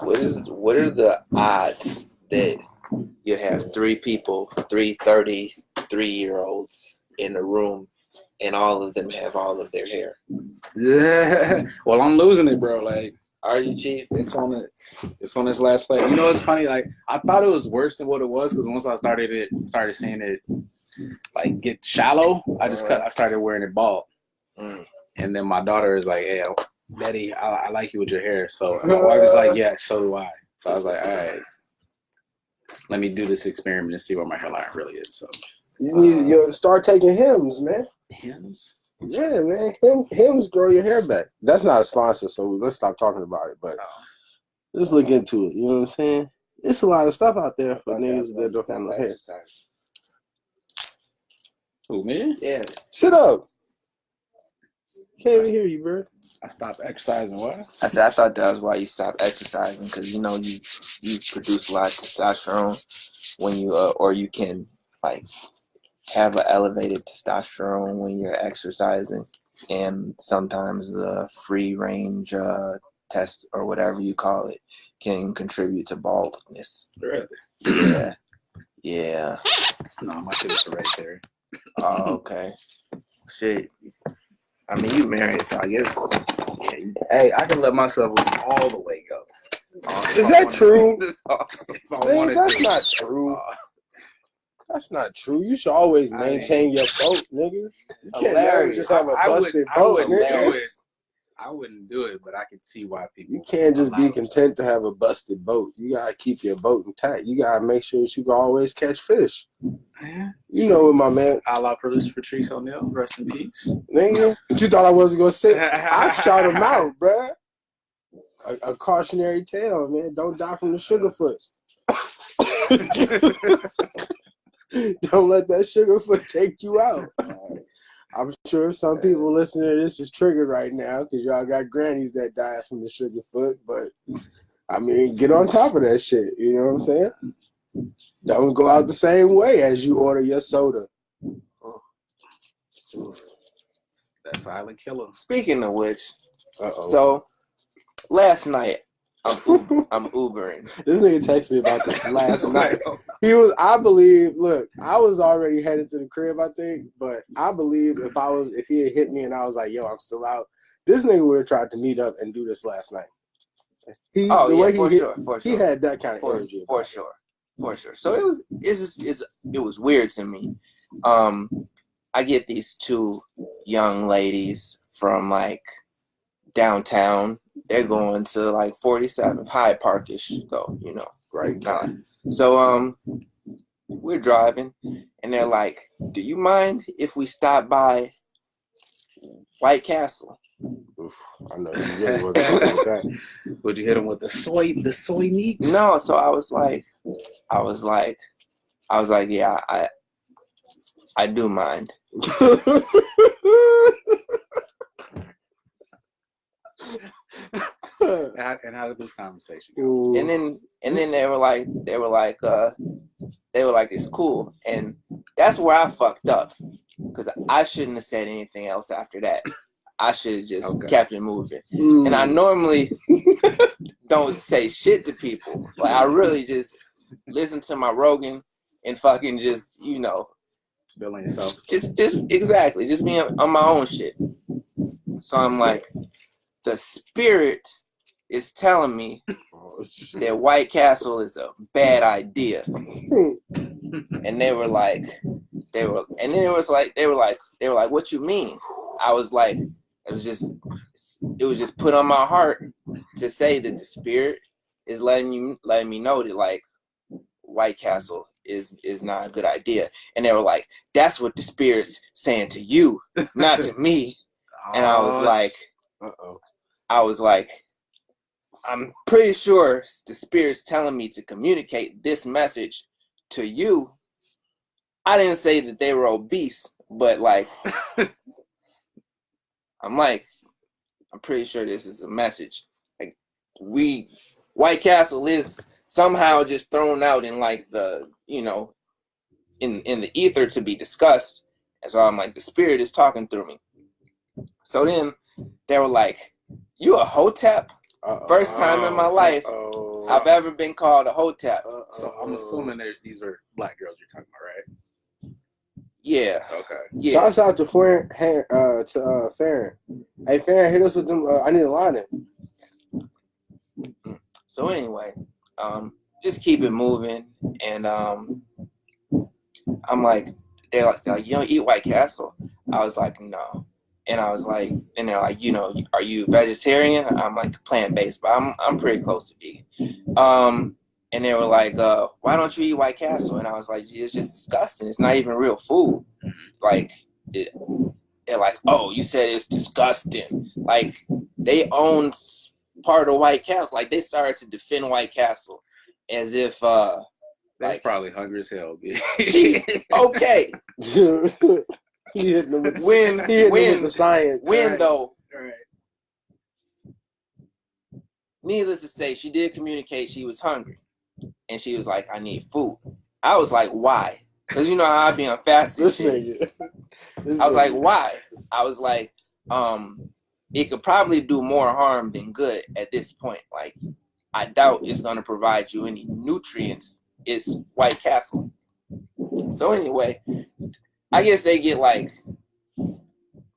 what are the odds that you have three 33-year-olds in a room, and all of them have all of their hair? Yeah. Well, I'm losing it, bro. Like, are you, Chief? It's on this last play. You know, it's funny. Like, I thought it was worse than what it was because once I started seeing it like get shallow, I started wearing it bald. And then my daughter is like, "Hey, Daddy, I like you with your hair." So my wife is like, "Yeah, so do I." So I was like, "All right, let me do this experiment and see where my hairline really is." So you start taking hymns, man. Hymns? Yeah, man. Hymns grow your hair back. That's not a sponsor, so let's stop talking about it. But let's look into it. You know what I'm saying? It's a lot of stuff out there for niggas that don't have no hair. Who, me? Yeah. Sit up. Can't even hear you, bro. I stopped exercising. What? I said I thought that was why you stopped exercising, because you know you produce a lot of testosterone when you or you can like have an elevated testosterone when you're exercising, and sometimes the free range test or whatever you call it can contribute to baldness. Really? Yeah. Yeah. No, my shit is hereditary. Oh, okay. Shit. I mean, you married, so I guess. Yeah, hey, I can let myself all the way go. Is that true? Man, that's not true. That's not true. You should always maintain your boat, nigga. You can't never just have a busted boat, nigga. I wouldn't do it, but I could see why people. You can't just be content to have a busted boat. You gotta keep your boat intact. You gotta make sure that you can always catch fish. Yeah, you know what, my man. A la producer Patrice O'Neal, rest in peace. Nigga, but you thought I wasn't gonna say? I shout him out, bruh. A cautionary tale, man. Don't die from the sugarfoot. Don't let that sugarfoot take you out. I'm sure some people listening to this is triggered right now because y'all got grannies that died from the sugarfoot. But, I mean, get on top of that shit. You know what I'm saying? Don't go out the same way as you order your soda. That silent killer. Speaking of which, so last night, I'm Ubering. This nigga texted me about this last night. I was already headed to the crib, I think, but I believe if he had hit me and I was like, yo, I'm still out, this nigga would have tried to meet up and do this last night. He had that kind of energy. For sure. So it was weird to me. I get these two young ladies from like downtown. They're going to like 47th Hyde Park-ish, though, you know. Right. So we're driving, and they're like, "Do you mind if we stop by White Castle?" Oof, I know you really wasn't like that. Would you hit them with the soy meat? No. So I was like, yeah, I do mind. And how did this conversation go? And then they were like, it's cool, and that's where I fucked up, because I shouldn't have said anything else after that. I should have just kept it moving. And I normally don't say shit to people. Like, I really just listen to my Rogan and fucking just, you know, building yourself. Just exactly, just being on my own shit. So I'm like, the spirit is telling me that White Castle is a bad idea. And they were like, what you mean? I was like, it was just put on my heart to say that the spirit is letting me know that like White Castle is not a good idea. And they were like, that's what the spirit's saying to you, not to me. And I was like, I'm pretty sure the spirit's telling me to communicate this message to you. I didn't say that they were obese, but like, I'm pretty sure this is a message. Like, White Castle is somehow just thrown out in like the, you know, in the ether to be discussed. And so I'm like, the spirit is talking through me. So then they were like, you a hotep? First time in my life I've ever been called a hotep. So I'm assuming these are black girls you're talking about, right? Yeah. Okay. Yeah. Shouts out to Farron. Hey, Farron, hit us with them. I need a line in. So anyway, just keep it moving, and I'm like, they're like, you don't eat White Castle? I was like, no. And I was like, and they're like, are you vegetarian? I'm like plant-based, but I'm pretty close to vegan. And they were like, why don't you eat White Castle? And I was like, it's just disgusting. It's not even real food. Like, they're like, oh, you said it's disgusting. Like, they own part of White Castle. Like, they started to defend White Castle as if, They're probably hungry as hell, bitch. Okay. He hit them with the science. Though. Right. Needless to say, she did communicate she was hungry. And she was like, I need food. I was like, why? Because you know how I be on fasting shit. I was like, why? I was like, it could probably do more harm than good at this point. Like, I doubt it's going to provide you any nutrients. It's White Castle. So anyway, I guess they get like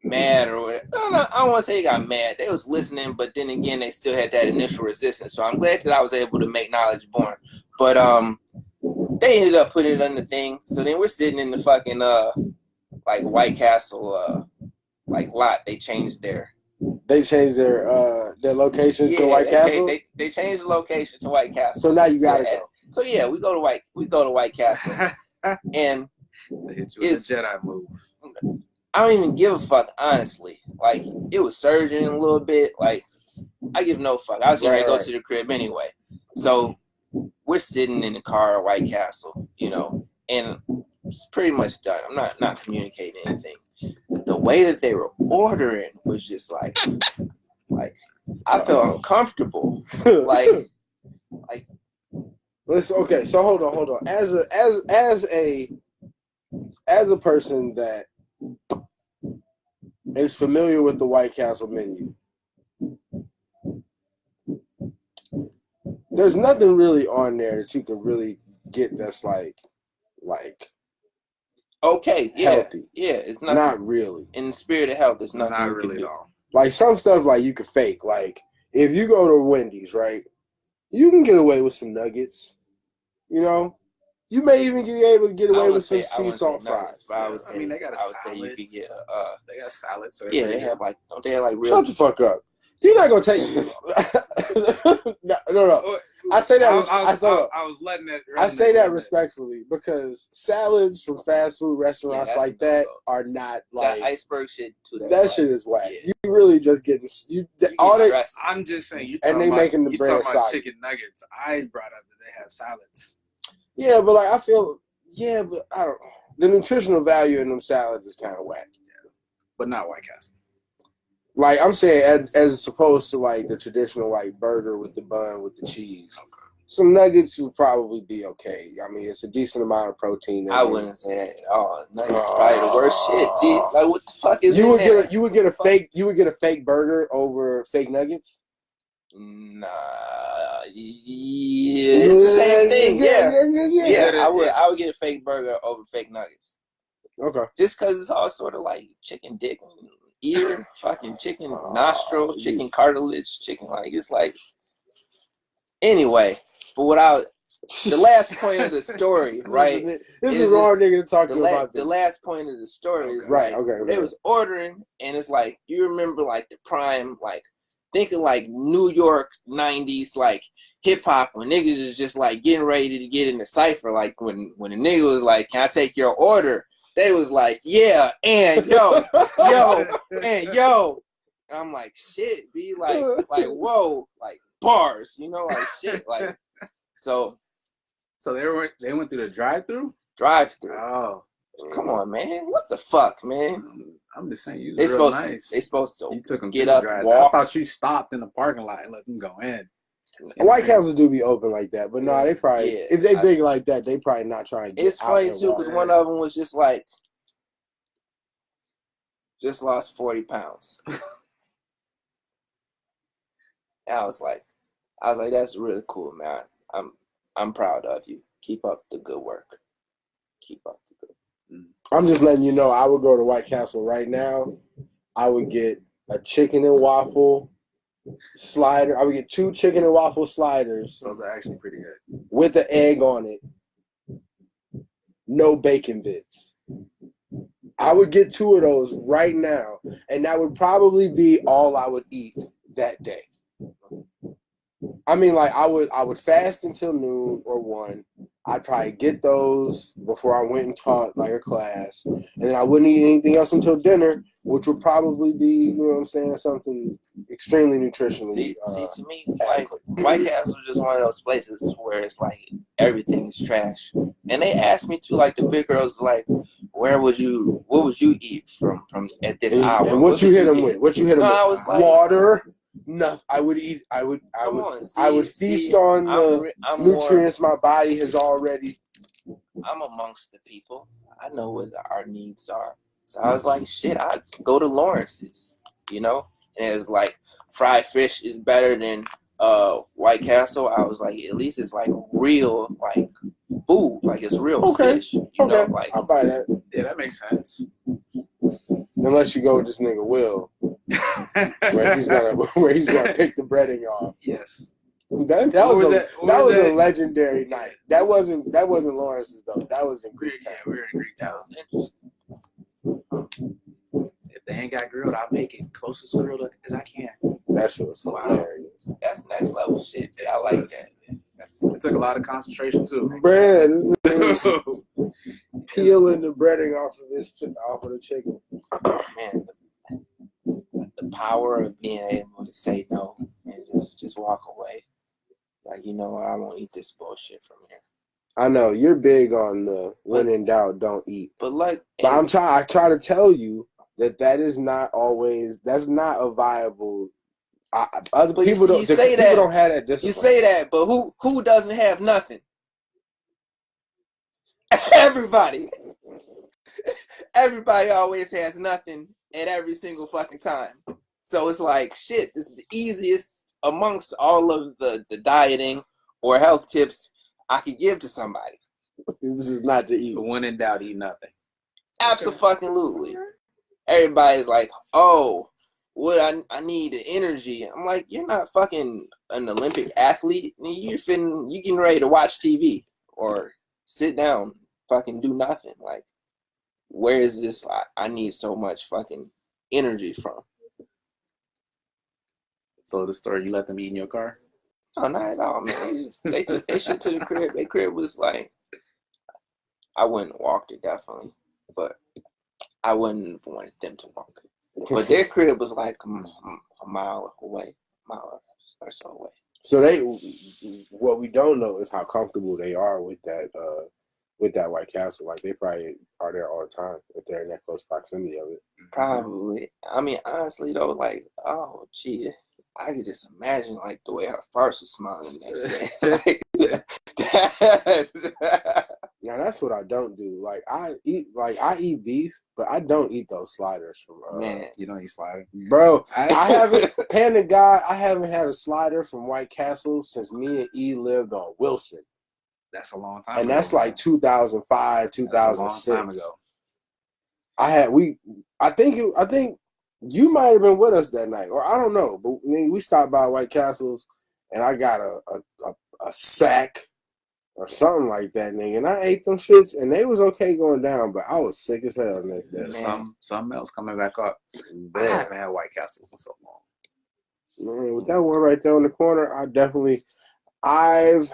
mad or whatever. No, I don't want to say they got mad. They was listening, but then again, they still had that initial resistance. So I'm glad that I was able to make knowledge born. But they ended up putting it on the thing. So then we're sitting in the fucking like White Castle like lot. They changed their location to White Castle. They changed the location to White Castle. So now you gotta go. So yeah, we go to White Castle, and they hit you with a Jedi move. I don't even give a fuck, honestly. Like, it was surging a little bit. Like, I give no fuck. I was going to go to the crib anyway. So we're sitting in the car at White Castle, and it's pretty much done. I'm not communicating anything. The way that they were ordering was just like I felt uncomfortable. like. Okay, so hold on. As a person that is familiar with the White Castle menu, there's nothing really on there that you can really get that's like okay, yeah, healthy. Yeah, it's not really. In the spirit of health, it's nothing not really at all. Like some stuff like you could fake. Like if you go to Wendy's, right, you can get away with some nuggets. You may even be able to get away with some sea salt fries. I mean, they got a salad. I would say you could get they got salads. So yeah, they have like real. Shut the fuck up. You're not gonna take no. I say that. I was letting that. I say that respectfully because salads from fast food restaurants like that are not like that iceberg shit too. That shit is whack. Yeah. You really just getting all that. I'm just saying. You and they making the bread soggy. Chicken nuggets. I brought up that they have salads. Yeah, but like I feel. Yeah, but I don't. The nutritional value in them salads is kind of whack. Yeah. But not White Castle. Like I'm saying, as opposed to like the traditional like burger with the bun with the cheese, some nuggets would probably be okay. I mean, it's a decent amount of protein. I wouldn't say that at all. Nuggets probably the worst shit, G. Like what the fuck is you would get a fake burger over fake nuggets. Nah, yeah, it's the same thing. Yeah. I would get a fake burger over fake nuggets. Okay, just because it's all sort of like chicken dick. Ear, fucking chicken nostril, chicken cartilage, chicken, like it's like. Anyway, but the last point of the story, right? This is a hard nigga to talk to about this. The last point of the story is right. Like, okay. They was ordering, and it's like you remember like the prime, like thinking like New York '90s, like hip hop when niggas is just like getting ready to get in the cipher, like when a nigga was like, "Can I take your order?" They was like, yeah, and yo. And I'm like, shit, be like, whoa, like bars, like shit, like, so they went through the drive-through. Oh, come on, man, what the fuck, man? I'm just saying, they supposed nice. They supposed to you took them get up, walk. I thought you stopped in the parking lot and let them go in. White Castles do be open like that, but no, they probably if they big like that, they probably not trying to get. It's funny too because one of them was just like. Just lost 40 pounds. And I was like, I was like, that's really cool, man. I'm proud of you. Keep up the good work. Keep up the good. I'm just letting you know, I would go to White Castle right now. I would get a chicken and waffle slider. I would get 2 chicken and waffle sliders. Those are actually pretty good. With an egg on it. No bacon bits. I would get 2 of those right now, and that would probably be all I would eat that day. I mean, like I would fast until noon or 1. I'd probably get those before I went and taught like a class, and then I wouldn't eat anything else until dinner, which would probably be, you know what I'm saying, something extremely nutritionally. See, to me, like White Castle is just one of those places where it's like everything is trash. And they asked me to, like the big girls, like, what would you eat from at this hour? And what you hit them with? What you hit them with? I was like, water. Nothing. I would feast on the nutrients my body has already. I'm amongst the people. I know what our needs are. So I was like, shit, I go to Lawrence's, you know? And it was like, fried fish is better than White Castle. I was like, at least it's like real, like food, like it's real fish. You know, like I'll buy that. Yeah, that makes sense. Unless you go with this nigga Will, where he's gonna pick the breading off. Yes. That was a legendary night. That wasn't Lawrence's though. That was in Greek Town. Yeah, we were in Greek Town. If they ain't got grilled, I'll make it close as grilled as I can. That shit was hilarious. That's next level shit. I like that. It took a lot of concentration too. Bread, this nigga was peeling the breading off of the chicken. Man, the power of being able to say no and just walk away. Like, you know what, I won't eat this bullshit from here. I know you're big on the when in doubt, don't eat. But like, I try to tell you that is not always. That's not a viable. Other people don't. People don't have that discipline. You say that, but who doesn't have nothing? Everybody. Everybody always has nothing at every single fucking time. So it's like, shit, this is the easiest amongst all of the dieting or health tips I could give to somebody. This is not to eat. But when in doubt, eat nothing. Absolutely. Everybody's like, oh, what I need the energy. I'm like, you're not fucking an Olympic athlete. You getting ready to watch TV or sit down, fucking do nothing. Like, where is this? I need so much fucking energy from. So the story, you let them eat in your car? No, not at all, man. They took their shit to the crib. Their crib was like, I wouldn't walk it definitely, but I wouldn't have wanted them to walk it. But their crib was like a mile away, mile or so away. So what we don't know is how comfortable they are with that White Castle. Like, they probably are there all the time if they're in that close proximity of it. Probably. I mean, honestly though, like, oh gee, I could just imagine like the way her farts was smelling the next day. Now that's what I don't do. Like I eat beef, but I don't eat those sliders from. Man, you don't eat slider, bro. I haven't. Hand to God, I haven't had a slider from White Castle since me and E lived on Wilson. That's a long time. And that's like 2005, 2006. That's a long time ago. I think you might have been with us that night, or I don't know. But we stopped by White Castle's, and I got a sack or something like that, nigga. And I ate them shits, and they was okay going down, but I was sick as hell the next day. Something else coming back up. I haven't had White Castles for so long. Man, with that one right there on the corner, I've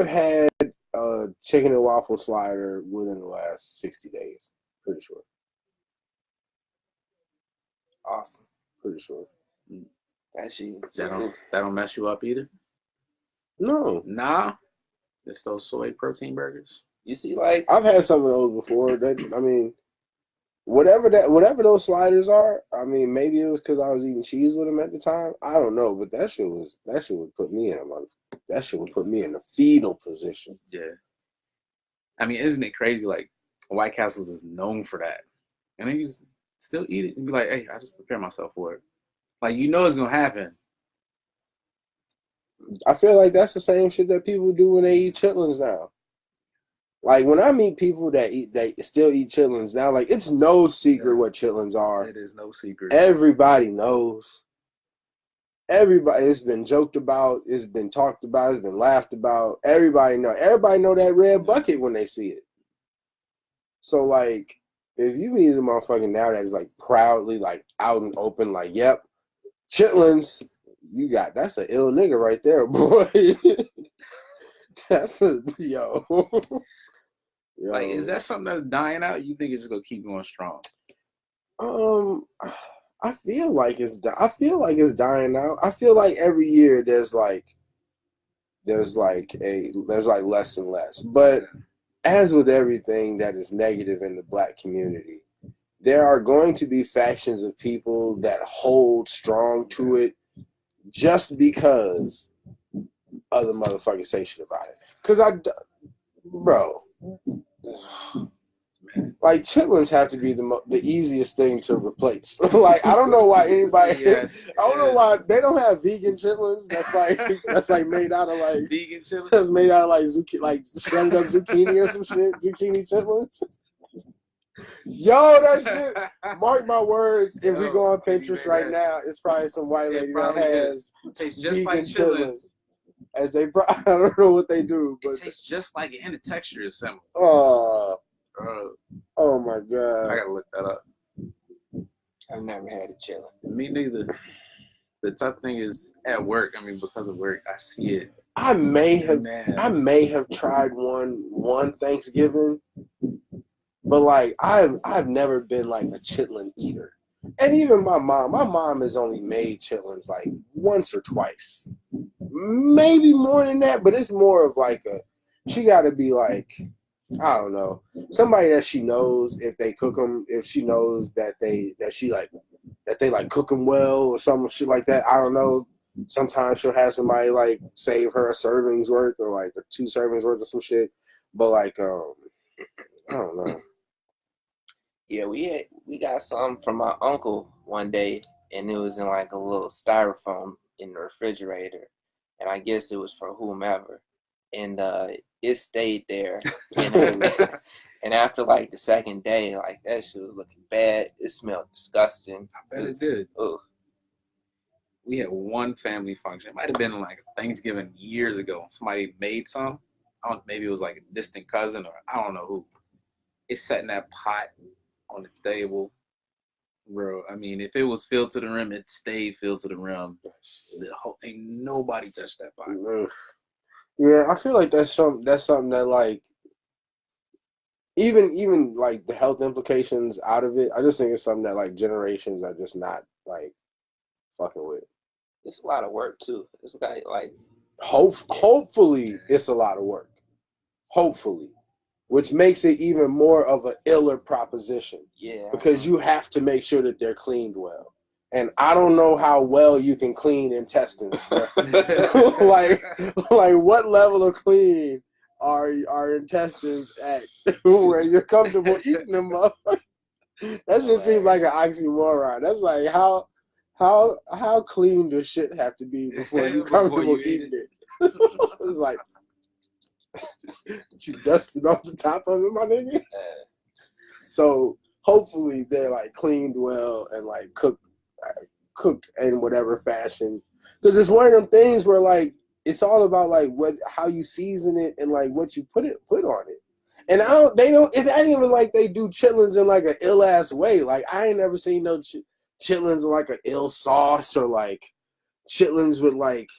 had a chicken and waffle slider within the last 60 days. Pretty sure. Awesome. Pretty sure. That don't mess you up either? No. Nah. Just those soy protein burgers. You see, like, I've had some of those before. Whatever those sliders are, I mean, maybe it was because I was eating cheese with them at the time. I don't know, but that shit would put me in a fetal position. Yeah. I mean, isn't it crazy? Like, White Castles is known for that. And then you just still eat it and be like, hey, I just prepare myself for it. Like, you know it's going to happen. I feel like that's the same shit that people do when they eat chitlins now. Like when I meet people that still eat chitlins now, like it's no secret what chitlins are. It is no secret. Everybody knows. Everybody, it's been joked about, it's been talked about, it's been laughed about. Everybody know that red bucket when they see it. So like, if you meet a motherfucker now that's like proudly like out and open, like, yep, chitlins, that's an ill nigga right there, boy. That's a yo. Like, is that something that's dying out? You think it's gonna keep going strong? I feel like it's dying out. I feel like every year there's like less and less. But as with everything that is negative in the Black community, there are going to be factions of people that hold strong to it just because other motherfuckers say shit about it. Cause bro. Like chitlins have to be the easiest thing to replace. Like I don't know why anybody. Yes, I don't know why they don't have vegan chitlins. That's like made out of like vegan chitlins. That's made out of like shredded up zucchini or some shit. Zucchini chitlins. Yo, that shit. Mark my words. If we go on Pinterest right now, it's probably some white lady that has tastes just like chitlins. As they, I don't know what they do, but it tastes just like it, and the texture is similar. Oh my god! I gotta look that up. I've never had a chillin'. Me neither. The tough thing is at work. I mean, because of work, I see it. I may have tried one Thanksgiving, but like I've never been like a chitlin eater. And even my mom has only made chitlins like once or twice, maybe more than that. But it's more of like she got to be like, I don't know, somebody that she knows if they cook them, if she knows that they like cook them well or some shit like that. I don't know. Sometimes she'll have somebody like save her a serving's worth or like 2 servings worth of some shit. But like I don't know. Yeah, we got some from my uncle one day, and it was in like a little styrofoam in the refrigerator, and I guess it was for whomever, and it stayed there, and after like the second day, like that shit was looking bad. It smelled disgusting. I bet it did. Ugh. We had one family function. It might have been like Thanksgiving years ago. Somebody made some. Maybe it was like a distant cousin or I don't know who. It sat in that pot on the table, bro. I mean, if it was filled to the rim, it stayed filled to the rim. Ain't nobody touched that pot. Yeah, I feel like that's something that like even like the health implications out of it. I just think it's something that like generations are just not like fucking with. It's a lot of work too. It's like hopefully it's a lot of work. Hopefully. Which makes it even more of an iller proposition. Yeah. Because you have to make sure that they're cleaned well. And I don't know how well you can clean intestines. like what level of clean are intestines at where you're comfortable eating them up? That just seems like an oxymoron. That's like how clean does shit have to be before you're comfortable eating it? It's like you dusted off the top of it, my nigga. So hopefully they're like cleaned well and like cooked in whatever fashion. Because it's one of them things where like it's all about like how you season it and like what you put on it. And it ain't even like they do chitlins in like an ill ass way. Like I ain't never seen no chitlins in like an ill sauce or like chitlins with like.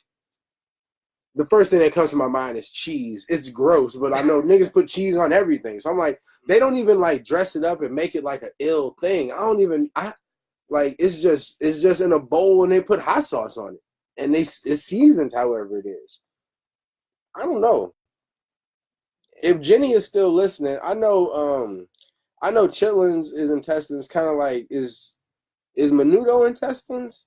The first thing that comes to my mind is cheese. It's gross, but I know niggas put cheese on everything. So I'm like, they don't even like dress it up and make it like an ill thing. It's just in a bowl and they put hot sauce on it. And it's seasoned however it is. I don't know. If Jenny is still listening, I know chitlins is intestines kind of like is menudo intestines?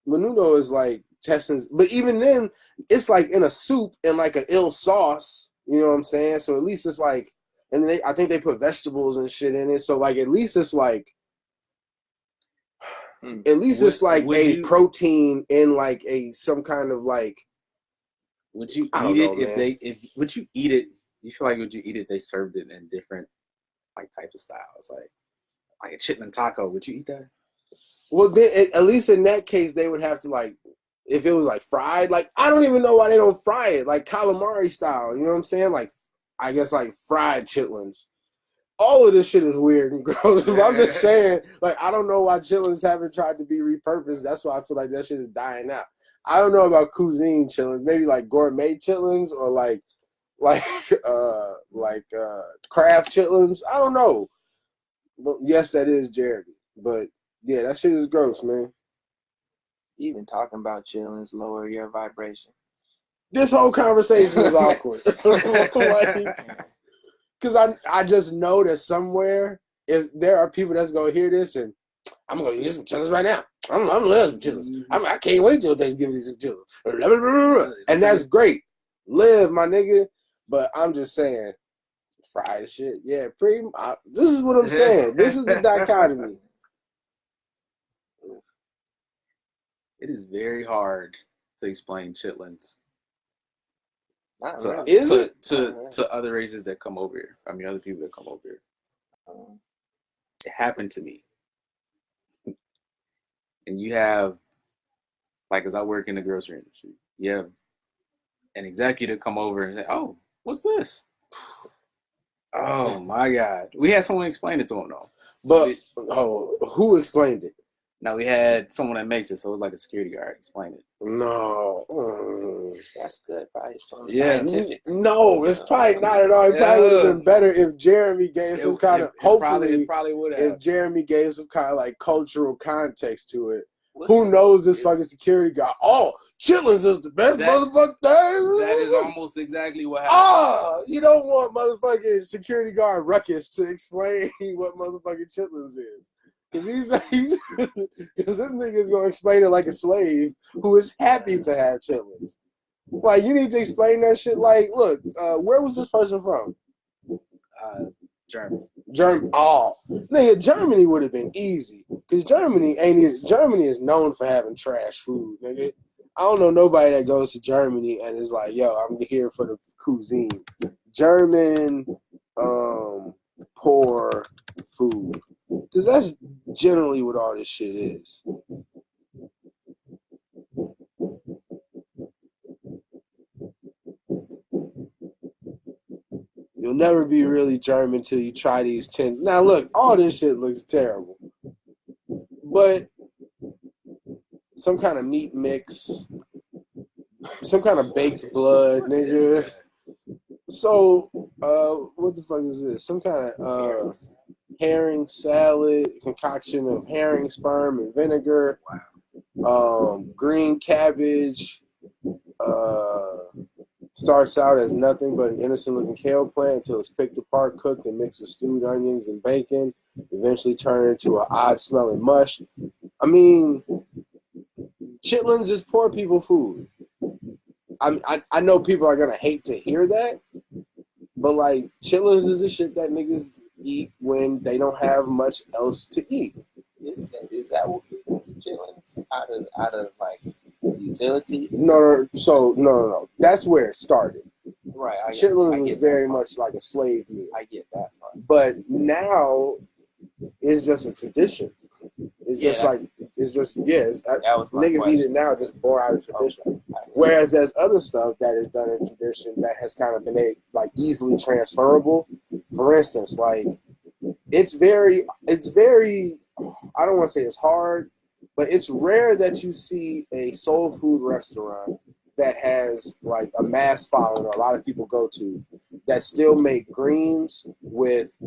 Menudo is like intestines, but even then, it's like in a soup and like an ill sauce. You know what I'm saying? So at least it's like, and then I think they put vegetables and shit in it. So like at least it's like, it's like a protein in like some kind of like Would you I don't eat know, it if man. would you eat it? You feel like would you eat it? They served it in different like types of styles, like a chitlin taco. Would you eat that? Well, then, at least in that case, they would have to like, if it was like fried, like I don't even know why they don't fry it, like calamari style. You know what I'm saying? Like, I guess like fried chitlins. All of this shit is weird and gross. But I'm just saying, like, I don't know why chitlins haven't tried to be repurposed. That's why I feel like that shit is dying out. I don't know about cuisine chitlins, maybe like gourmet chitlins or like craft chitlins. I don't know. But yes, that is Jeremy. But yeah, that shit is gross, man. Even talking about chillings lower your vibration. This whole conversation is awkward. Because I just know that somewhere, if there are people that's going to hear this, and I'm going to use some chillings right now. I'm love some chillings. I can't wait till Thanksgiving to some chillings. And that's great. Live, my nigga. But I'm just saying, fried shit. Yeah, this is what I'm saying. This is the dichotomy. It is very hard to explain chitlins. Is it? To other races that come over here. I mean, other people that come over here. It happened to me. And you have, like, as I work in the grocery industry, you have an executive come over and say, "Oh, what's this?" Oh my God. We had someone explain it to him though. But who explained it? Now we had someone that makes it, so it was like a security guard explain it. No. That's good, probably some scientific. No, it's probably not at all. It probably would have been better if Jeremy gave some kind of hopefully probably would have. If Jeremy gave some kind of like cultural context to it. Who knows this fucking security guy? Oh, chitlins is the best motherfucking thing. That is almost exactly what happened. You don't want motherfucking security guard Ruckus to explain what motherfucking chitlins is. Because this nigga is going to explain it like a slave who is happy to have chitlins. Like, you need to explain that shit. Like, look, where was this person from? Germany. Oh, nigga, Germany would have been easy. Because Germany is known for having trash food, nigga. I don't know nobody that goes to Germany and is like, yo, I'm here for the cuisine. German, poor food. Because that's generally what all this shit is. You'll never be really German till you try these 10. Now, look, all this shit looks terrible. But some kind of meat mix, some kind of baked blood, nigga. So, what the fuck is this? Some kind of herring salad, concoction of herring, sperm, and vinegar. Green cabbage. Starts out as nothing but an innocent-looking kale plant until it's picked apart, cooked, and mixed with stewed onions and bacon. Eventually turn into an odd-smelling mush. I mean, chitlins is poor people food. I know people are gonna hate to hear that, but like chitlins is the shit that niggas eat when they don't have much else to eat. Is that what people eat chitlins out of like utility? No. That's where it started. Right. Chitlins was very much like a slave meal. I get that part. But now it's just a tradition. Niggas eat it now just born out of tradition. Whereas there's other stuff that is done in tradition that has kind of been like easily transferable. For instance, like it's very I don't want to say it's hard, but it's rare that you see a soul food restaurant that has like a mass following or a lot of people go to that still make greens with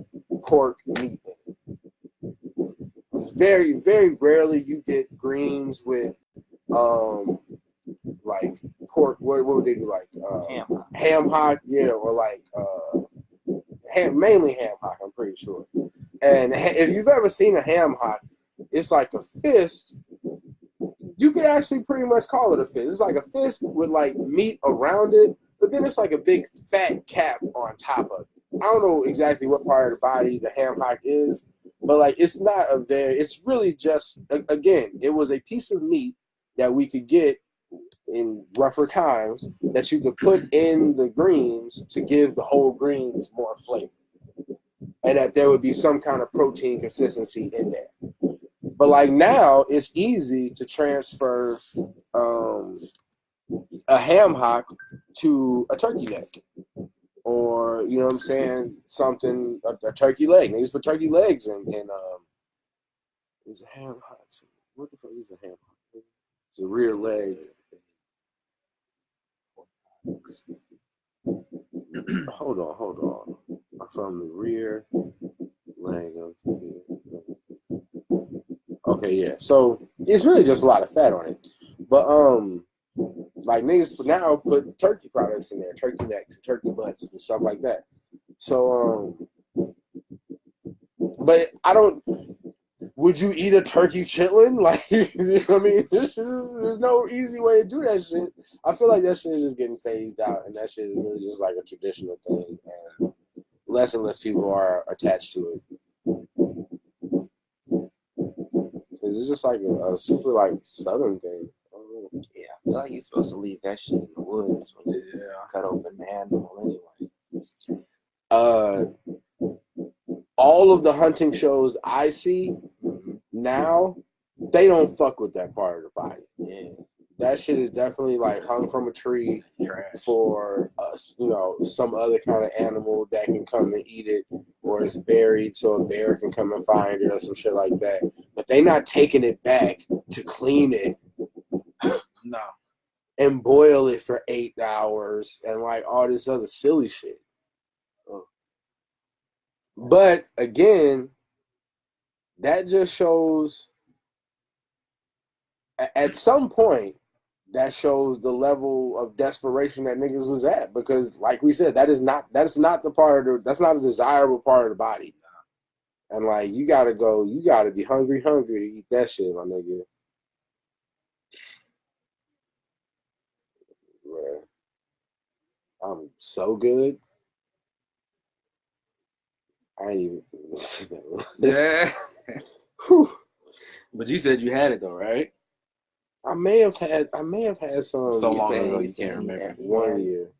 pork meat in it. It's very, very rarely you get greens with like pork. What would they do? Like ham hock, yeah, or like mainly ham hock. I'm pretty sure. And if you've ever seen a ham hock, it's like a fist. You could actually pretty much call it a fist. It's like a fist with like meat around it, but then it's like a big fat cap on top of it. I don't know exactly what part of the body the ham hock is, but like it's not it's really just, again, it was a piece of meat that we could get in rougher times that you could put in the greens to give the whole greens more flavor, and that there would be some kind of protein consistency in there. But like now, it's easy to transfer a ham hock to a turkey neck, or you know what I'm saying, something a turkey leg. Niggas put turkey legs in. It's a ham hock. What the fuck is a ham hock? It's a rear leg. Hold on. From the rear leg of the. Okay, yeah. So it's really just a lot of fat on it, but like niggas now put turkey products in there, turkey necks, turkey butts, and stuff like that. So but I don't. Would you eat a turkey chitlin? Like, you know what I mean? There's no easy way to do that shit. I feel like that shit is just getting phased out, and that shit is really just like a traditional thing, and less and less people are attached to it. It's just like a super like southern thing. Yeah, I feel like you're supposed to leave that shit in the woods when you cut open the animal anyway. All of the hunting shows I see now, they don't fuck with that part of the body. Yeah. That shit is definitely like hung from a tree for us, you know, some other kind of animal that can come and eat it, or it's buried so a bear can come and find it or some shit like that. But they not taking it back to clean it. No. And boil it for 8 hours and like all this other silly shit. But again, that just shows at some point that shows the level of desperation that niggas was at, because like we said, that's not the part of that's not a desirable part of the body. And like you gotta be hungry to eat that shit, my nigga. Man, I'm so good. I ain't even listen to that. Yeah. But you said you had it though, right? I may have had some So long ago you can't remember. 1 year.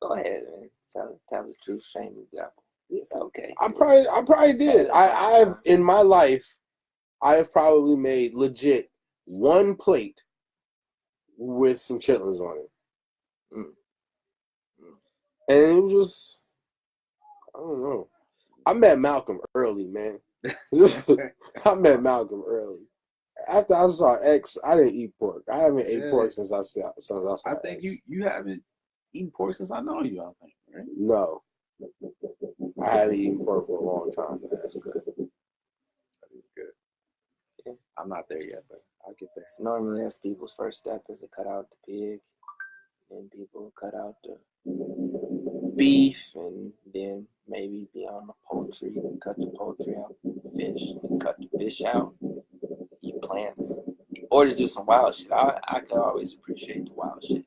Go ahead, man. Tell the truth, shame the devil. It's okay. I probably did. I've in my life, I have probably made legit one plate with some chitlins on it. And it was just, I don't know. I met Malcolm early, man. I met Malcolm early. After I saw X, I didn't eat pork. I haven't ate pork since I saw I think X. you haven't eaten pork since I know you, I think, right? No. I haven't eaten pork for a long time. That's good. That is good. Yeah. I'm not there yet, but I'll get there. So normally that's people's first step is to cut out the pig. Then people cut out the beef, and then maybe be on the poultry, cut the poultry out, fish, and cut the fish out, eat plants, or just do some wild shit. I can always appreciate the wild shit.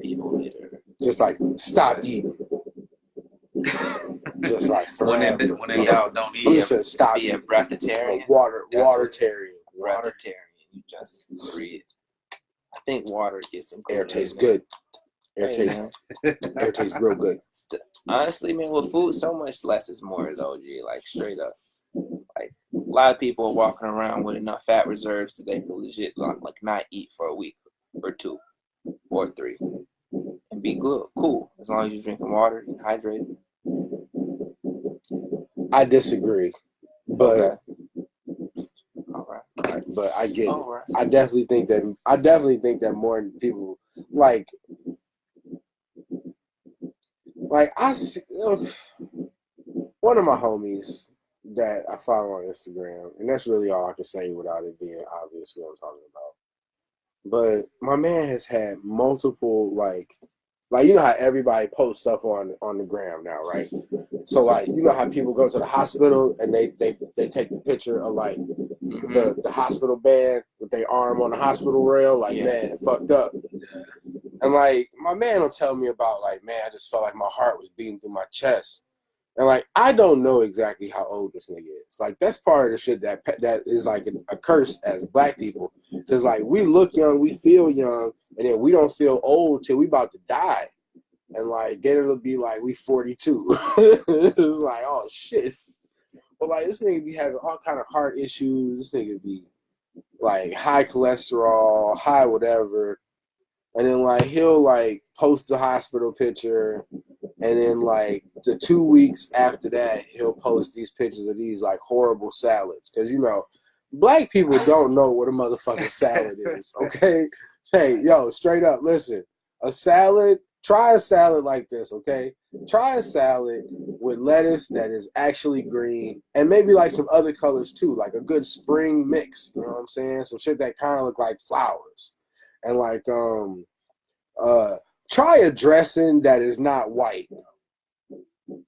People that are just like stop eating. Just like forever. When they out, don't eat. I'm just gonna stop. Be a breatharian. Watertarian. Breatharian. You just breathe. I think water gets included. Air tastes good. Air tastes real good. Honestly, man, with food, so much less is more though, G. Like straight up. Like a lot of people are walking around with enough fat reserves that they can legit like not eat for a week or 2 or 3 and be good, cool, as long as you're drinking water and hydrated. I disagree, but okay. All right. But I get it. Right. I definitely think that more people like I see one of my homies that I follow on Instagram, and that's really all I can say without it being obvious what I'm talking about. But my man has had multiple like you know how everybody posts stuff on the gram now, right? So like you know how people go to the hospital and they take the picture of like the hospital bed with their arm on the hospital rail, like man, fucked up. And like my man will tell me about like, man, I just felt like my heart was beating through my chest. And like I don't know exactly how old this nigga is. Like that's part of the shit that is like a curse as black people, because like we look young, we feel young, and then we don't feel old till we about to die. And like then it'll be like we 42. It's like, oh shit. But like this nigga be having all kind of heart issues. This nigga be like high cholesterol, high whatever. And then like he'll like post the hospital picture, and then like the 2 weeks after that he'll post these pictures of these like horrible salads. Cause you know, black people don't know what a motherfucking salad is. Okay? Hey, yo, straight up, listen. A salad, try a salad like this, okay? Try a salad with lettuce that is actually green and maybe like some other colors too, like a good spring mix, you know what I'm saying? Some shit that kind of look like flowers. And like try a dressing that is not white.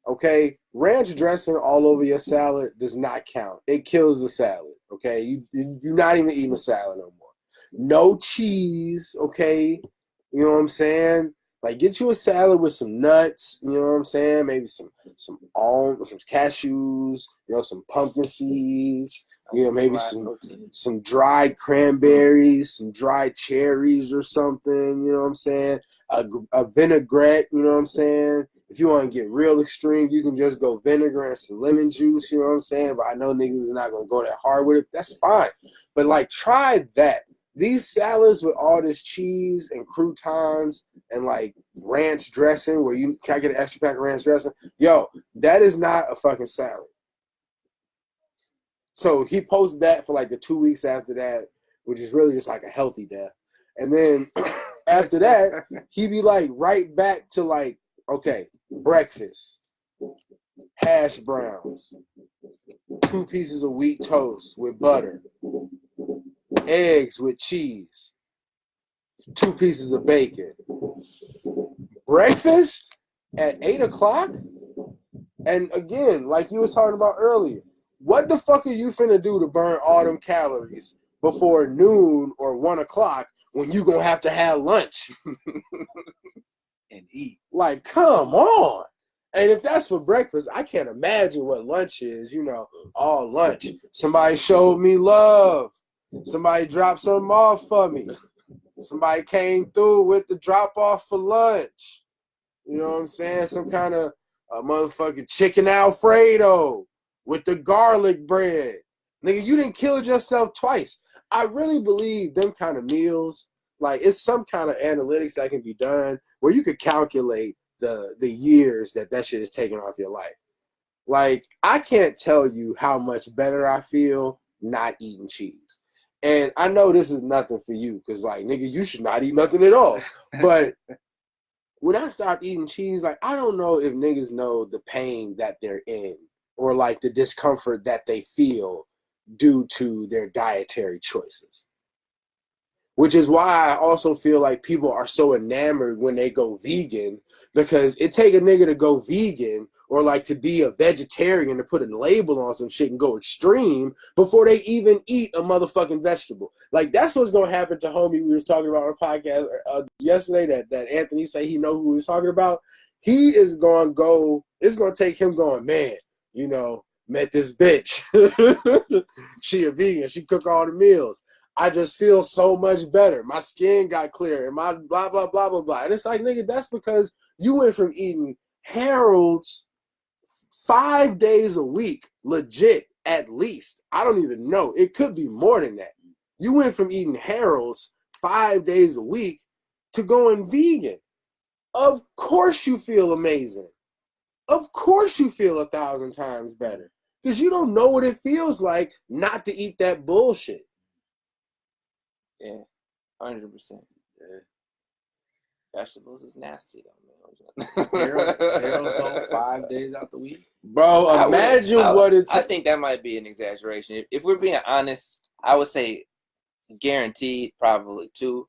Okay? Ranch dressing all over your salad does not count. It kills the salad. Okay? You're not even eating a salad no more. No cheese, okay? You know what I'm saying? Like, get you a salad with some nuts, you know what I'm saying? Maybe some almonds, some cashews, you know, some pumpkin seeds, you know, maybe some dried cranberries, some dried cherries or something, you know what I'm saying? A vinaigrette, you know what I'm saying? If you want to get real extreme, you can just go vinegar and some lemon juice, you know what I'm saying? But I know niggas are not going to go that hard with it. That's fine. But, like, try that. These salads with all this cheese and croutons and like ranch dressing, where you can't get an extra pack of ranch dressing, yo, that is not a fucking salad. So he posted that for like the 2 weeks after that, which is really just like a healthy death. And then after that, he be like right back to like, okay, breakfast, hash browns, 2 pieces of wheat toast with butter, eggs with cheese, 2 pieces of bacon. Breakfast at 8 o'clock? And again, like you was talking about earlier, what the fuck are you finna do to burn all them calories before noon or 1 o'clock when you gonna have to have lunch and eat? Like, come on. And if that's for breakfast, I can't imagine what lunch is. You know, all lunch. Somebody showed me love. Somebody dropped something off for me. Somebody came through with the drop off for lunch. You know what I'm saying? Some kind of motherfucking chicken Alfredo with the garlic bread. Nigga, you done killed yourself twice. I really believe them kind of meals, like it's some kind of analytics that can be done where you could calculate the years that shit is taking off your life. Like, I can't tell you how much better I feel not eating cheese. And I know this is nothing for you because, like, nigga, you should not eat nothing at all. But when I stopped eating cheese, like, I don't know if niggas know the pain that they're in or, like, the discomfort that they feel due to their dietary choices. Which is why I also feel like people are so enamored when they go vegan, because it take a nigga to go vegan or like to be a vegetarian to put a label on some shit and go extreme before they even eat a motherfucking vegetable. Like, that's what's going to happen to homie we was talking about on our podcast yesterday that Anthony said he know who he was talking about. He is going to go, it's going to take him going, man, you know, met this bitch. She a vegan. She cook all the meals. I just feel so much better. My skin got clear and my blah, blah, blah, blah, blah. And it's like, nigga, that's because you went from eating Harold's 5 days a week, legit, at least. I don't even know. It could be more than that. You went from eating Harold's 5 days a week to going vegan. Of course you feel amazing. Of course you feel 1,000 times better. Because you don't know what it feels like not to eat that bullshit. Yeah, 100%. Yeah. Vegetables is nasty though, man. Harold's going 5 days out the week. Bro, imagine what it's. I think that might be an exaggeration. If we're being honest, I would say guaranteed probably 2,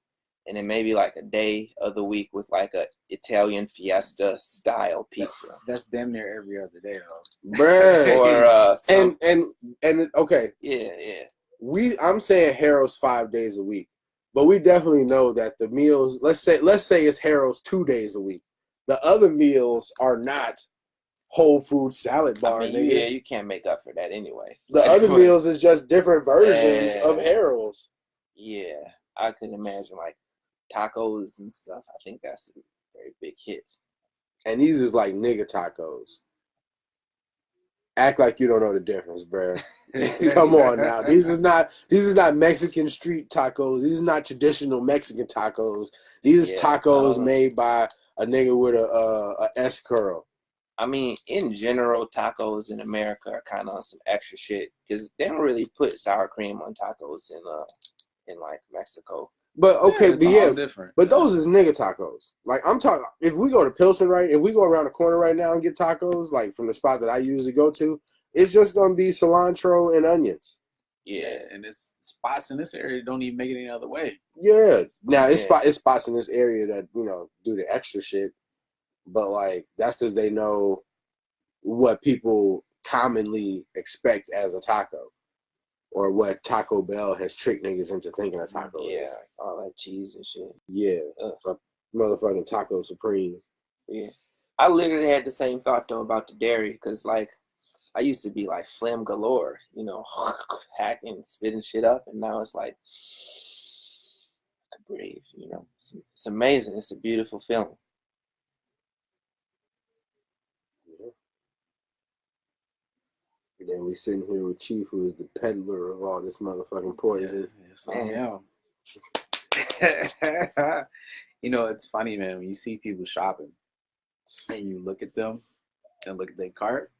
and then maybe like a day of the week with like a Italian fiesta style pizza. That's damn near every other day though. Bruh. Or and okay. Yeah. I'm saying Harold's 5 days a week, but we definitely know that the meals, let's say it's Harold's 2 days a week. The other meals are not whole food salad bar. I mean, you can't make up for that anyway. The other meals is just different versions of Harold's. Yeah, I could imagine like tacos and stuff, I think that's a very big hit. And these is like nigga tacos. Act like you don't know the difference, bro. Come on now. These is not Mexican street tacos. These are not traditional Mexican tacos. These is tacos made by a nigga with a S curl. I mean, in general, tacos in America are kind of on some extra shit because they don't really put sour cream on tacos in like Mexico. But okay, different. But those is nigga tacos. Like I'm talking, if we go to Pilsen, right? If we go around the corner right now and get tacos, like from the spot that I usually go to, it's just gonna be cilantro and onions. Yeah, and it's spots in this area don't even make it any other way. Yeah, now it's spots in this area that do the extra shit, but like that's because they know what people commonly expect as a taco. Or what Taco Bell has tricked niggas into thinking a taco is. Yeah, all that cheese and shit. Yeah, motherfucking Taco Supreme. Yeah. I literally had the same thought, though, about the dairy, because, like, I used to be, like, phlegm galore, hacking, spitting shit up, and now it's like, I can breathe, It's amazing. It's a beautiful feeling. Then we sitting here with Chief, who is the peddler of all this motherfucking poison. Yes, I am. It's funny, man, when you see people shopping and you look at them and look at their cart,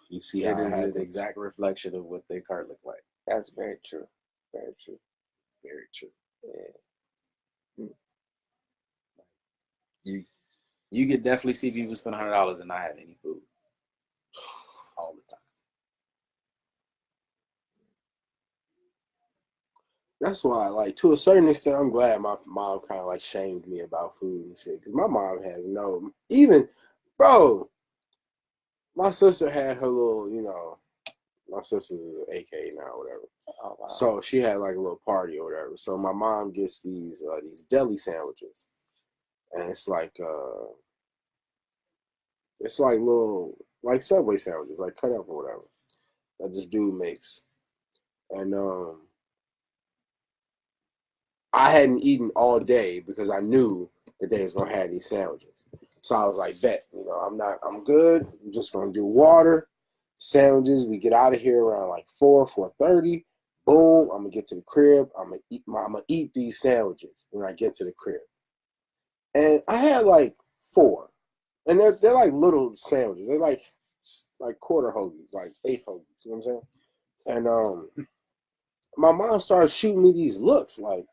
you see it how is it an exact reflection of what their cart look like. That's very true. Very true. Very true. Yeah. You could definitely see people spend $100 and not have any food all the time. That's why, like, to a certain extent, I'm glad my mom kind of, like, shamed me about food and shit. Because my mom has my sister had her little, my sister's an AK now or whatever. Oh, wow. So she had, like, a little party or whatever. So my mom gets these deli sandwiches. And it's like little, like, Subway sandwiches, like, cut up or whatever. That this dude makes. And, I hadn't eaten all day because I knew that they was gonna have these sandwiches. So I was like, bet, I'm good. I'm just gonna do water, sandwiches. We get out of here around like 4:30. Boom, I'm gonna get to the crib. I'm gonna eat these sandwiches when I get to the crib. And I had like 4. And they're like little sandwiches. They're like quarter hoagies, like 8 hoagies, you know what I'm saying? And my mom started shooting me these looks like,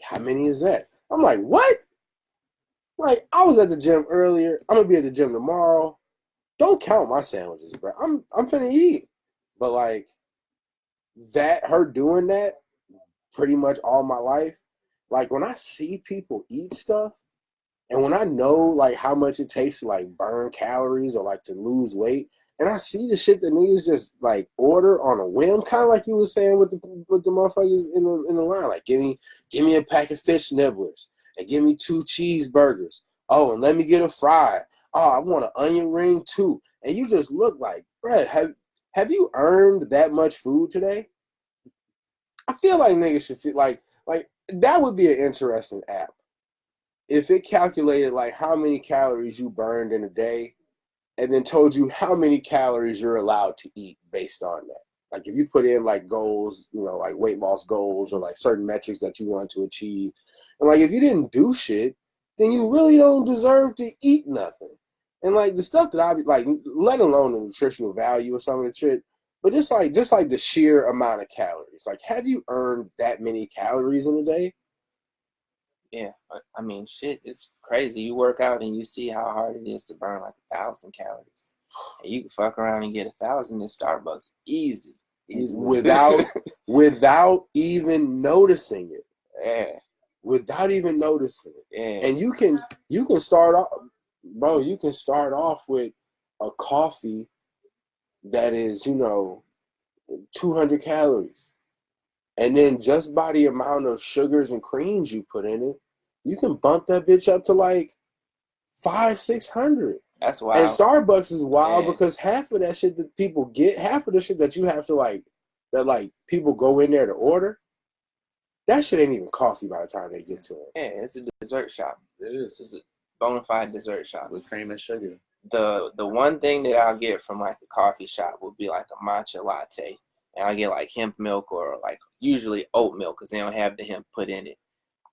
how many is that? I'm like, what? Like, I was at the gym earlier. I'm gonna be at the gym tomorrow. Don't count my sandwiches, bro. I'm finna eat. But like her doing that pretty much all my life. Like when I see people eat stuff, and when I know like how much it takes to like burn calories or like to lose weight, and I see the shit that niggas just like order on a whim, kind of like you were saying with the motherfuckers in the line, like give me a pack of fish nibblers and give me 2 cheeseburgers. Oh, and let me get a fry. Oh, I want an onion ring too. And you just look like, bruh, have you earned that much food today? I feel like niggas should feel like that would be an interesting app if it calculated like how many calories you burned in a day. And then told you how many calories you're allowed to eat based on that. Like if you put in like goals, like weight loss goals or like certain metrics that you want to achieve. And like if you didn't do shit, then you really don't deserve to eat nothing. And like the stuff that I be like, let alone the nutritional value of some of the shit, but just like the sheer amount of calories. Like have you earned that many calories in a day? Yeah, I mean, shit, it's crazy. You work out and you see how hard it is to burn like 1,000 calories. And you can fuck around and get 1,000 in Starbucks. Easy. Without even noticing it. Yeah. Without even noticing it. Yeah. And you can start off, bro, you can start off with a coffee that is, 200 calories. And then just by the amount of sugars and creams you put in it, you can bump that bitch up to like 500-600. That's wild. And Starbucks is wild because half of that shit that people get, half of the shit that you have to that people go in there to order, That shit ain't even coffee by the time they get to it. Yeah, it's a dessert shop. It It's is a bona fide dessert shop. with cream and sugar. The one thing that I'll get from like a coffee shop would be like a matcha latte, and I'll get like hemp milk or like usually oat milk because they don't have the hemp put in it.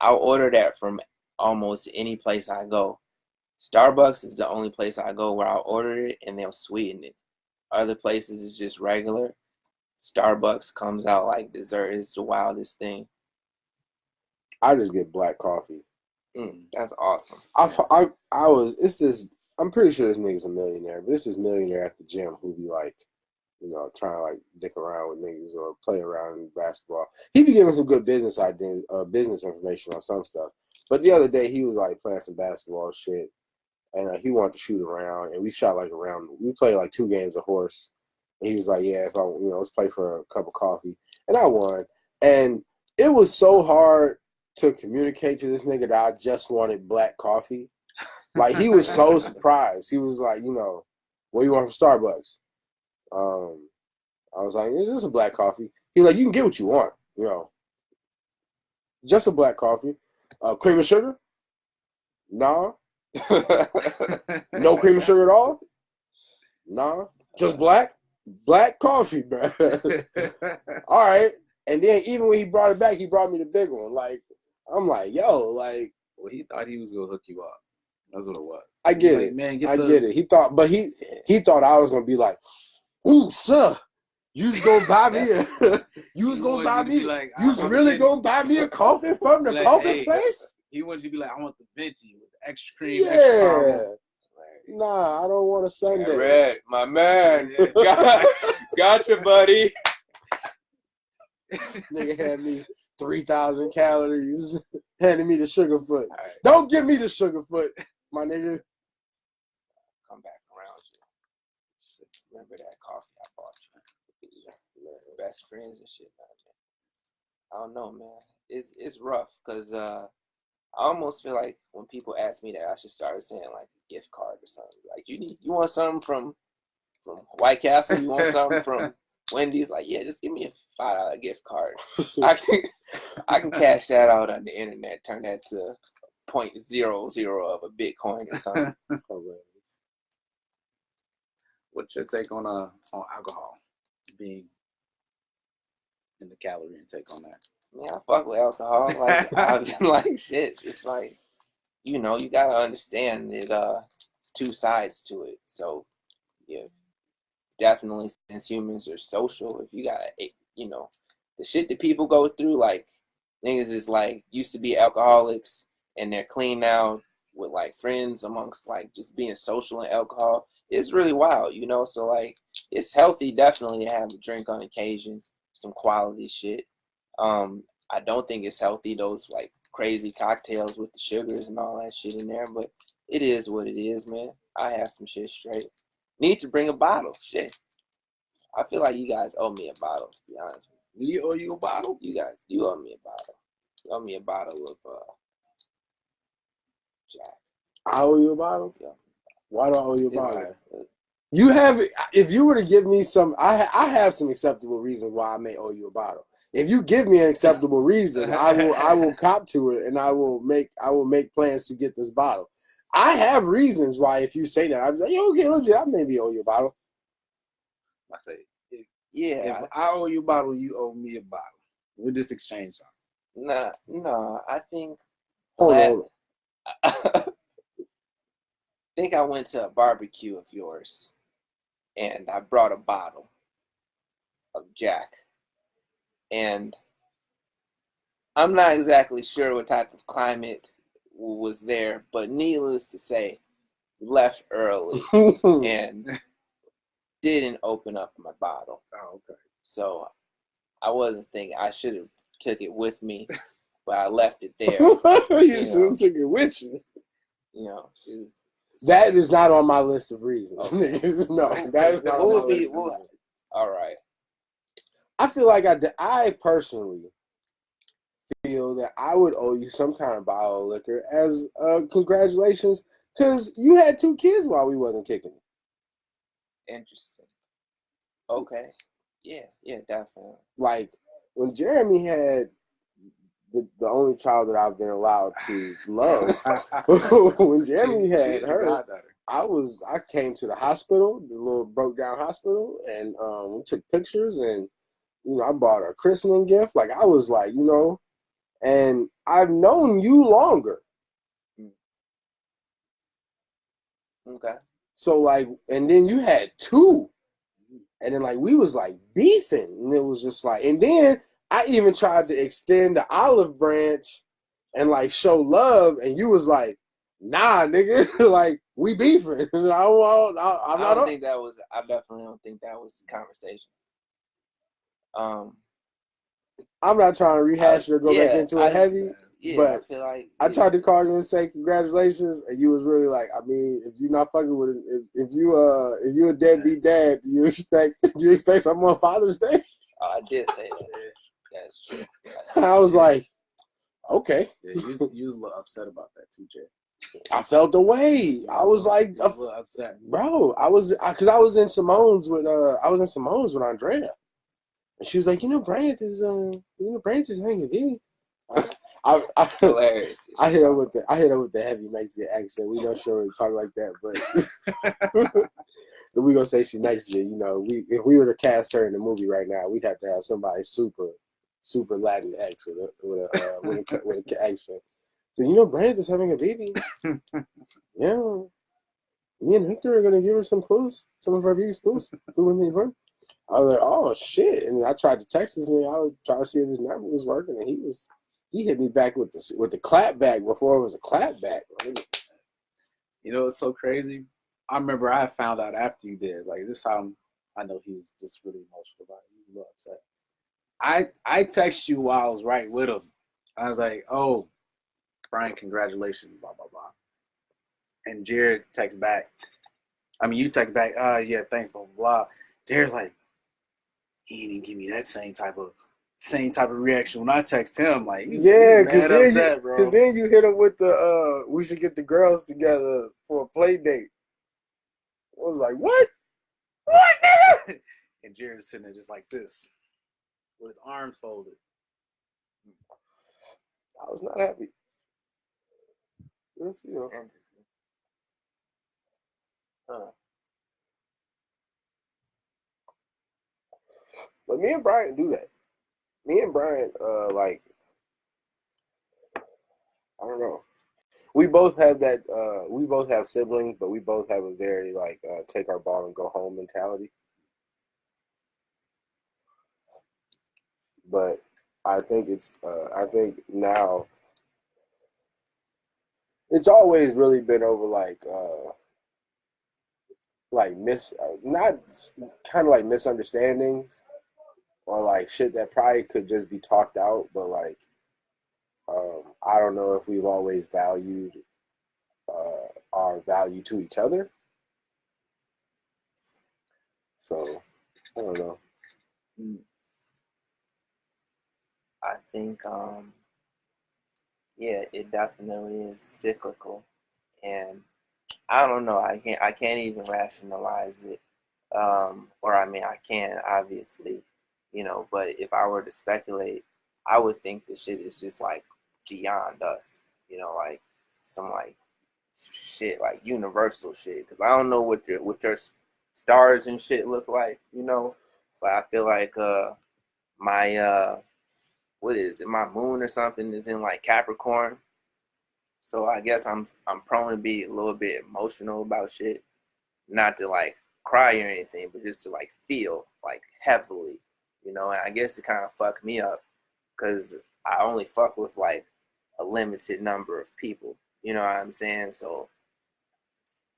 I'll order that from almost any place I go. Starbucks is the only place I go where I'll order it and they'll sweeten it. Other places is just regular. Starbucks comes out like dessert is the wildest thing. I just get black coffee. That's awesome. I'm pretty sure this nigga's a millionaire, but this is millionaire at the gym who be like, you know, trying to like dick around with niggas or play around in basketball. He be giving some good business ideas, business information on some stuff. But the other day he was like playing some basketball shit, and he wanted to shoot around, and we shot like around. We played like 2 games of horse, and he was like, "Yeah, if I, you know, let's play for a cup of coffee," and I won. And it was so hard to communicate to this nigga that I just wanted black coffee. Like, he was so surprised. He was like, you know, what do you want from Starbucks? I was like, it's just a black coffee. He was like, you can get what you want, you know. Just a black coffee. Cream and sugar? Nah. No cream and sugar at all? Nah. Just black? Black coffee, bro. All right. And then even when he brought it back, he brought me the big one. Like, I'm like, yo, like. Well, he thought he was going to hook you up. That's what it was. I get like, it. Man, I get it. He thought, but he thought I was gonna be like, "Ooh, sir, you was gonna buy me a, you was gonna buy me, like, you was really gonna buy me a coffee from the coffee place." He wanted you to be like, "I want the venti with the extra cream, yeah. extra caramel." Nah, I don't want a sundae. Red, my man, gotcha, buddy. Nigga had me 3,000 calories, handed me the sugar foot. Right. Don't give me the sugar foot, my nigga. Come back around you. Remember that coffee I bought you? Man, best friends and shit, man. I don't know, man. It's rough because I almost feel like when people ask me that, I should start saying like a gift card or something. Like, you want something from White Castle? You want something from Wendy's? Like, yeah, just give me a $5 gift card. I can cash that out on the internet, turn that to 0.00 of a Bitcoin or something. What's your take on alcohol being in the calorie intake on that? Man, I fuck with alcohol. Like, I've been like, shit. It's like, you know, you gotta understand that it's 2 sides to it. So, yeah, definitely, since humans are social, if you got, you know, the shit that people go through, like, niggas is like, used to be alcoholics and they're clean now with like friends amongst like just being social and alcohol. It's really wild, you know? So like, it's healthy definitely to have a drink on occasion, some quality shit. I don't think it's healthy, those like crazy cocktails with the sugars and all that shit in there, but it is what it is, man. I have some shit straight. Need to bring a bottle, shit. I feel like you guys owe me a bottle, to be honest with you. We owe you a bottle? You owe me a bottle. You owe me a bottle of Jack. I owe you a bottle? Yeah. Why do I owe you a bottle? You have, if you were to give me some, I have some acceptable reasons why I may owe you a bottle. If you give me an acceptable reason, I will cop to it, and I will make plans to get this bottle. I have reasons why. If you say that, I'm like, yo, okay, legit, I maybe owe you a bottle. I say, if I owe you a bottle, you owe me a bottle. We'll just exchange something. No, I think. Hold on. I think I went to a barbecue of yours, and I brought a bottle of Jack, and I'm not exactly sure what type of climate was there, but needless to say, left early and didn't open up my bottle. Oh, okay. So I wasn't thinking I should have took it with me, but I left it there. You should have took it with you. You know, that is not on my list of reasons. Okay. No, that is not on my list. All right. I feel like I personally feel that I would owe you some kind of bottle of liquor as congratulations, because you had 2 kids while we wasn't kicking it. Interesting. Okay. Yeah, definitely. Like when Jeremy had the only child that I've been allowed to love. When Jeremy had her, I came to the hospital, the little broke down hospital, and we took pictures, and I bought her a christening gift. Like I was like, and I've known you longer. Okay. So like, and then you had 2. And then like we was like beefing, and it was just like, and then I even tried to extend the olive branch and like show love, and you was like, nah, nigga, like we beefing. I definitely don't think that was the conversation. I'm not trying to rehash it or go back into it heavy. But I feel like I tried to call you and say congratulations, and you was really like, I mean, if you're not fucking with it, if you a deadbeat dad, do you expect something on Father's Day? I did say that. That's true. I was like, okay. Yeah, you was a little upset about that too, Jay. I felt the way. I was like, a little upset, bro. I was in Simone's with Andrea, and she was like, Bryant is hanging in. Hilarious. I hit her with the heavy Mexican accent. We don't sure talk like that, but we gonna say she Mexican. If we were to cast her in the movie right now, we'd have to have somebody super Latin X with an accent. So Bryant is having a baby. Yeah, me and Hector are gonna give her some clues, some of our baby's clues. I was like, oh shit! And I tried to text this nigga. I was trying to see if his number was working, and he hit me back with the clap back before it was a clap back. It's so crazy. I remember I found out after you did. Like this time, I know he was just really emotional about it. He was a little upset. I texted you while I was right with him. I was like, oh, Brian, congratulations, blah blah blah. And Jared texts back. I mean, you text back. Yeah, thanks, blah blah blah. Jared's like, he didn't give me that same type of reaction when I text him. Like, yeah, because then you hit him with the we should get the girls together for a play date. I was like, what? And Jared's sitting there just like this, with his arms folded. I was not happy. Yes, But me and Bryant do that. Me and Bryant, like, I don't know. We both have that. We both have siblings, but we both have a very like take our ball and go home mentality. But I think I think now it's always really been over not kind of like misunderstandings or like shit that probably could just be talked out, but like I don't know if we've always valued our value to each other. So I don't know. I think yeah, it definitely is cyclical, and I don't know. I can't even rationalize it. Or I mean, I can obviously, but if I were to speculate, I would think the shit is just like beyond us, like some like shit, like universal shit. Because I don't know what your stars and shit look like, but I feel like my what is it? My moon or something is in like Capricorn. So I guess I'm prone to be a little bit emotional about shit. Not to like cry or anything, but just to like feel like heavily, And I guess it kind of fucked me up because I only fuck with like a limited number of people. You know what I'm saying? So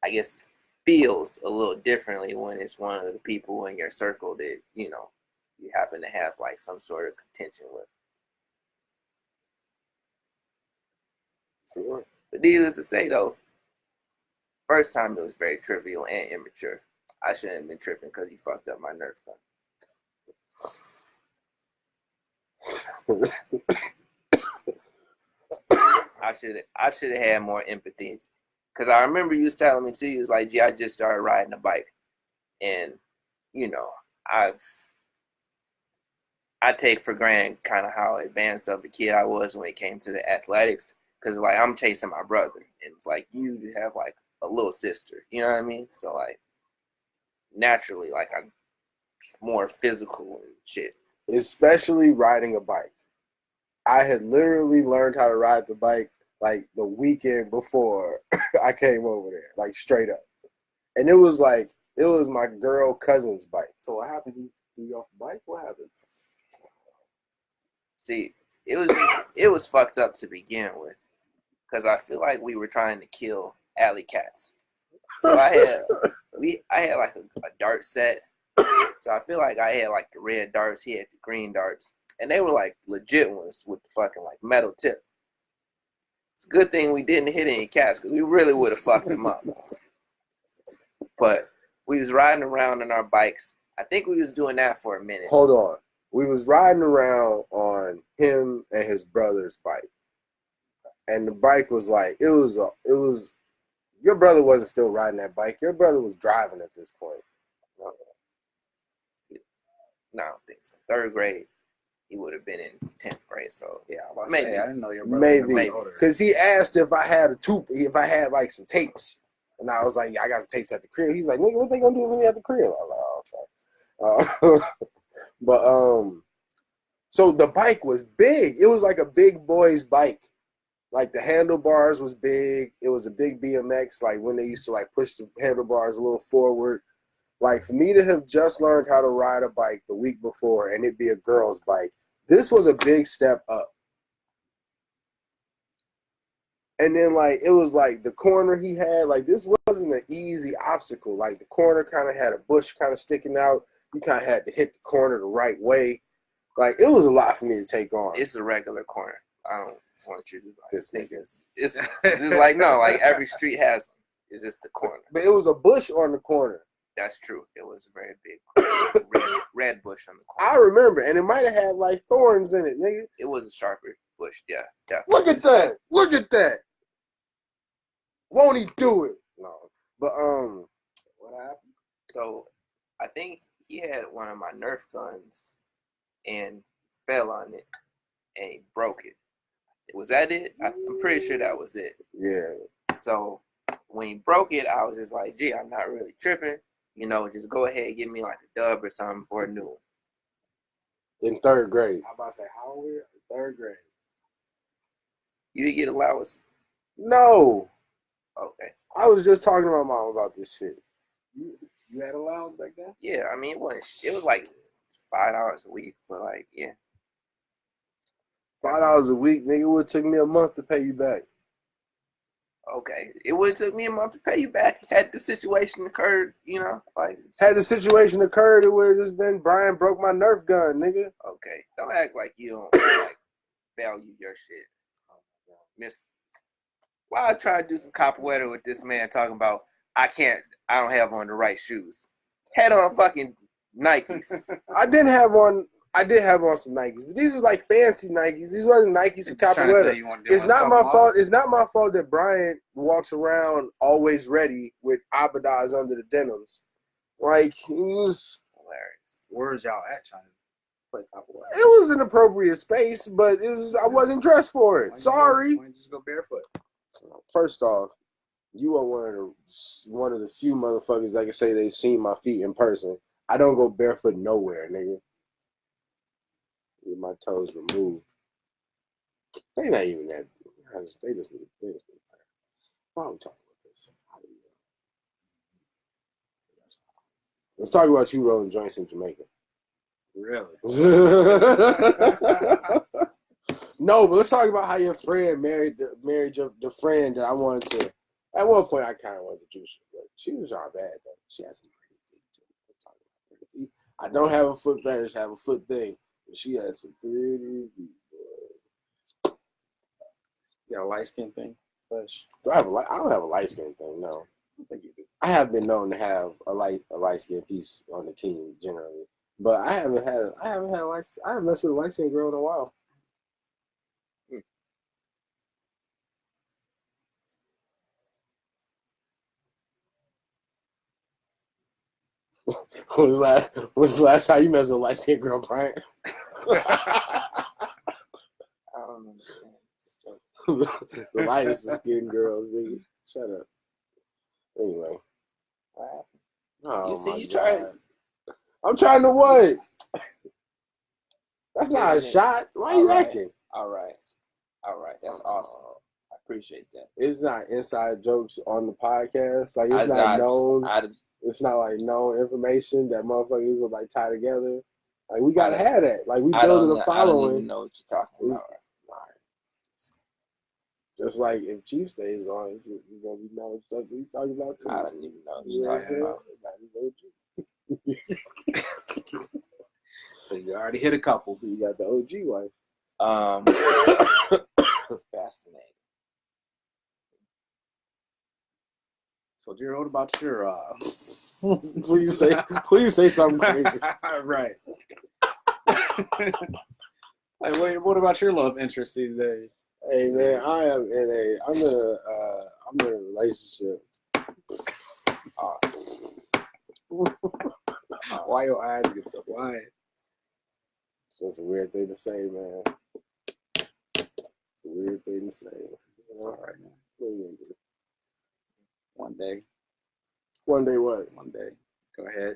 I guess feels a little differently when it's one of the people in your circle that, you happen to have like some sort of contention with. Sure. But needless to say though, first time it was very trivial and immature. I shouldn't have been tripping because he fucked up my Nerf gun. I should have had more empathy. Because I remember you was telling me too, you was like, gee, I just started riding a bike. And, I've I take for granted kind of how advanced of a kid I was when it came to the athletics, because like I'm chasing my brother, and it's like you have like a little sister, you know what I mean? So like naturally, like I'm more physical and shit. Especially riding a bike. I had literally learned how to ride the bike like the weekend before I came over there, like straight up. And it was my girl cousin's bike. So what happened? He threw you off the bike? What happened? See, it was fucked up to begin with, because I feel like we were trying to kill alley cats. So I had like a dart set. So I feel like I had like the red darts, he had the green darts, and they were like legit ones with the fucking like metal tip. It's a good thing we didn't hit any cats, because we really would have fucked them up. But we was riding around on our bikes. I think we was doing that for a minute. Hold on. We was riding around on him and his brother's bike. And the bike was like, it was your brother wasn't still riding that bike. Your brother was driving at this point. No, I don't think so. 3rd grade, he would have been in 10th grade. So Yeah, I was maybe. I didn't know your brother. Maybe. Because he asked if I had like some tapes. And I was like, yeah, I got the tapes at the crib. He's like, nigga, what they gonna do with me at the crib? I was like, oh, I'm sorry. But so the bike was big. It was like a big boy's bike. Like the handlebars was big. It was a big BMX. Like when they used to like push the handlebars a little forward. Like for me to have just learned how to ride a bike the week before and it be a girl's bike, this was a big step up. And then like it was like the corner he had, like this wasn't an easy obstacle. Like the corner kind of had a bush kind of sticking out. You kind of had to hit the corner the right way. Like it was a lot for me to take on. It's a regular corner. I don't want you to like, think it's just like no, like every street has them. It's just the corner. But it was a bush on the corner. That's true. It was a very big red bush on the corner. I remember, and it might have had like thorns in it, nigga. It was a sharper bush, yeah, definitely. Look at that! Look at that! Won't he do it? No, but What happened? So I think he had one of my Nerf guns and fell on it and he broke it. Was that it? I'm pretty sure that was it. Yeah. So when he broke it, I was just like, gee, I'm not really tripping. You know, just go ahead and give me like a dub or something for a new one. In 3rd grade. I'm about to say, how old were you? 3rd grade. You didn't get allowance? No. Okay. I was just talking to my mom about this shit. You had allowance back then? Yeah, I mean, it was like $5 a week, but like, yeah. $5 a week, nigga, it would have took me a month to pay you back. Okay. It would have took me a month to pay you back had the situation occurred, you know? Like, had the situation occurred, it would have just been Brian broke my Nerf gun, nigga. Okay. Don't act like you don't like value your shit. Miss, why I try to do some capoeira with this man talking about I don't have on the right shoes. Had on fucking Nikes. I did have on some Nikes, but these were like fancy Nikes. These wasn't Nikes for capoeira. It's not my fault. It's not my fault that Bryant walks around always ready with abadas under the denims. Like it was hilarious. Where's y'all at trying to play capoeira? It was an appropriate space, but I wasn't dressed for it. Sorry. Why don't you just go barefoot? First off, you are one of the few motherfuckers that can say they've seen my feet in person. I don't go barefoot nowhere, nigga. With my toes removed. They not even that. They just need. Why are we talking about this? Let's talk about you rolling joints in Jamaica. Really? No, but let's talk about how your friend married the friend that I wanted to. At one point, I kind of wanted to juice her, but she was not bad though. She has some pretty feet too. I don't have a foot fetish, I have a foot thing, but she had some pretty feet. You got a light skin thing? Flesh? I don't have a light skin thing. No, I think you do. I have been known to have a light skin piece on the team generally, but I haven't messed with a light skin girl in a while. When was the last time you messed with a light skinned girl, Bryant? I don't understand. The lightest of skin girls, nigga. Shut up. Anyway. You see, you try. I'm trying to what? That's not a shot. Why are you acting? All right. That's awesome. I appreciate that. It's not inside jokes on the podcast. Like it's not known. It's not like known information that motherfuckers would like tie together. Like we gotta have that. Like we building a following. I don't even know what you're talking about. Just like if Chief stays on, he's gonna be knowing stuff we talking about too. I don't even know what you're talking about. So you already hit a couple. You got the OG wife. It's fascinating. So, dear, what about your please say something crazy. Right. Like, what about your love interest these days? Hey man, I'm in a relationship. Why your eyes get so wide? It's just a weird thing to say, man. Weird thing to say. It's all right, man. What are you gonna do? One day. One day what? One day. Go ahead.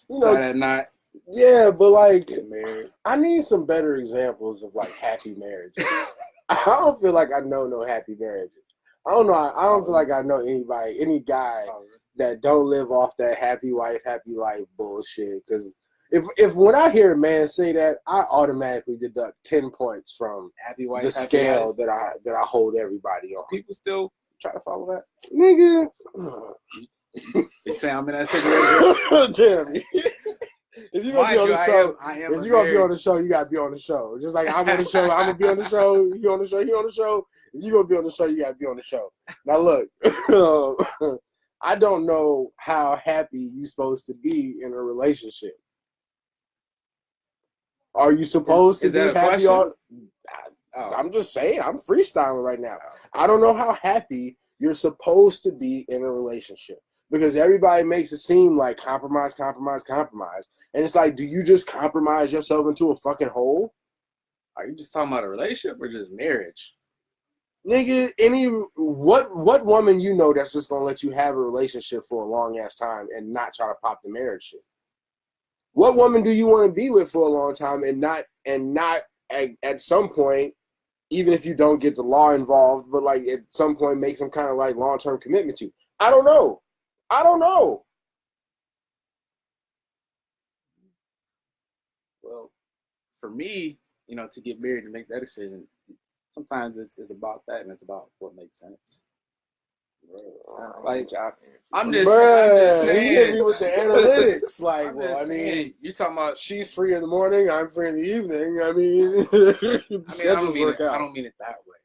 You know, that night. Yeah, but like, get married. I need some better examples of like happy marriages. I don't feel like I know no happy marriages. I don't know. I don't feel like I know any guy that don't live off that happy wife, happy life bullshit. Because if when I hear a man say that, I automatically deduct 10 points from happy wife, the scale that I hold everybody on. People still try to follow that, nigga. You say I'm in that situation, Jeremy. If you're gonna be on the show, if you're gonna be on the show, you gotta be on the show. Just like I'm on the show, I'm gonna be on the show. You on the show, you on the show. If you're gonna be on the show, you gotta be on the show. Now look, I don't know how happy you're supposed to be in a relationship. Are you supposed to be happy I'm just saying, I'm freestyling right now. I don't know how happy you're supposed to be in a relationship. Because everybody makes it seem like compromise. And it's like, do you just compromise yourself into a fucking hole? Are you just talking about a relationship or just marriage? Nigga, what woman you know that's just gonna let you have a relationship for a long ass time and not try to pop the marriage shit? What woman do you want to be with for a long time and not at some point, even if you don't get the law involved, but like at some point make some kind of like long-term commitment to? I don't know. Well, for me, to get married and make that decision, sometimes it's about that, and it's about what makes sense. Like, I'm just saying. He hit me with the analytics. Like, you talking about she's free in the morning, I'm free in the evening. I mean, schedules work out. I don't mean it that way.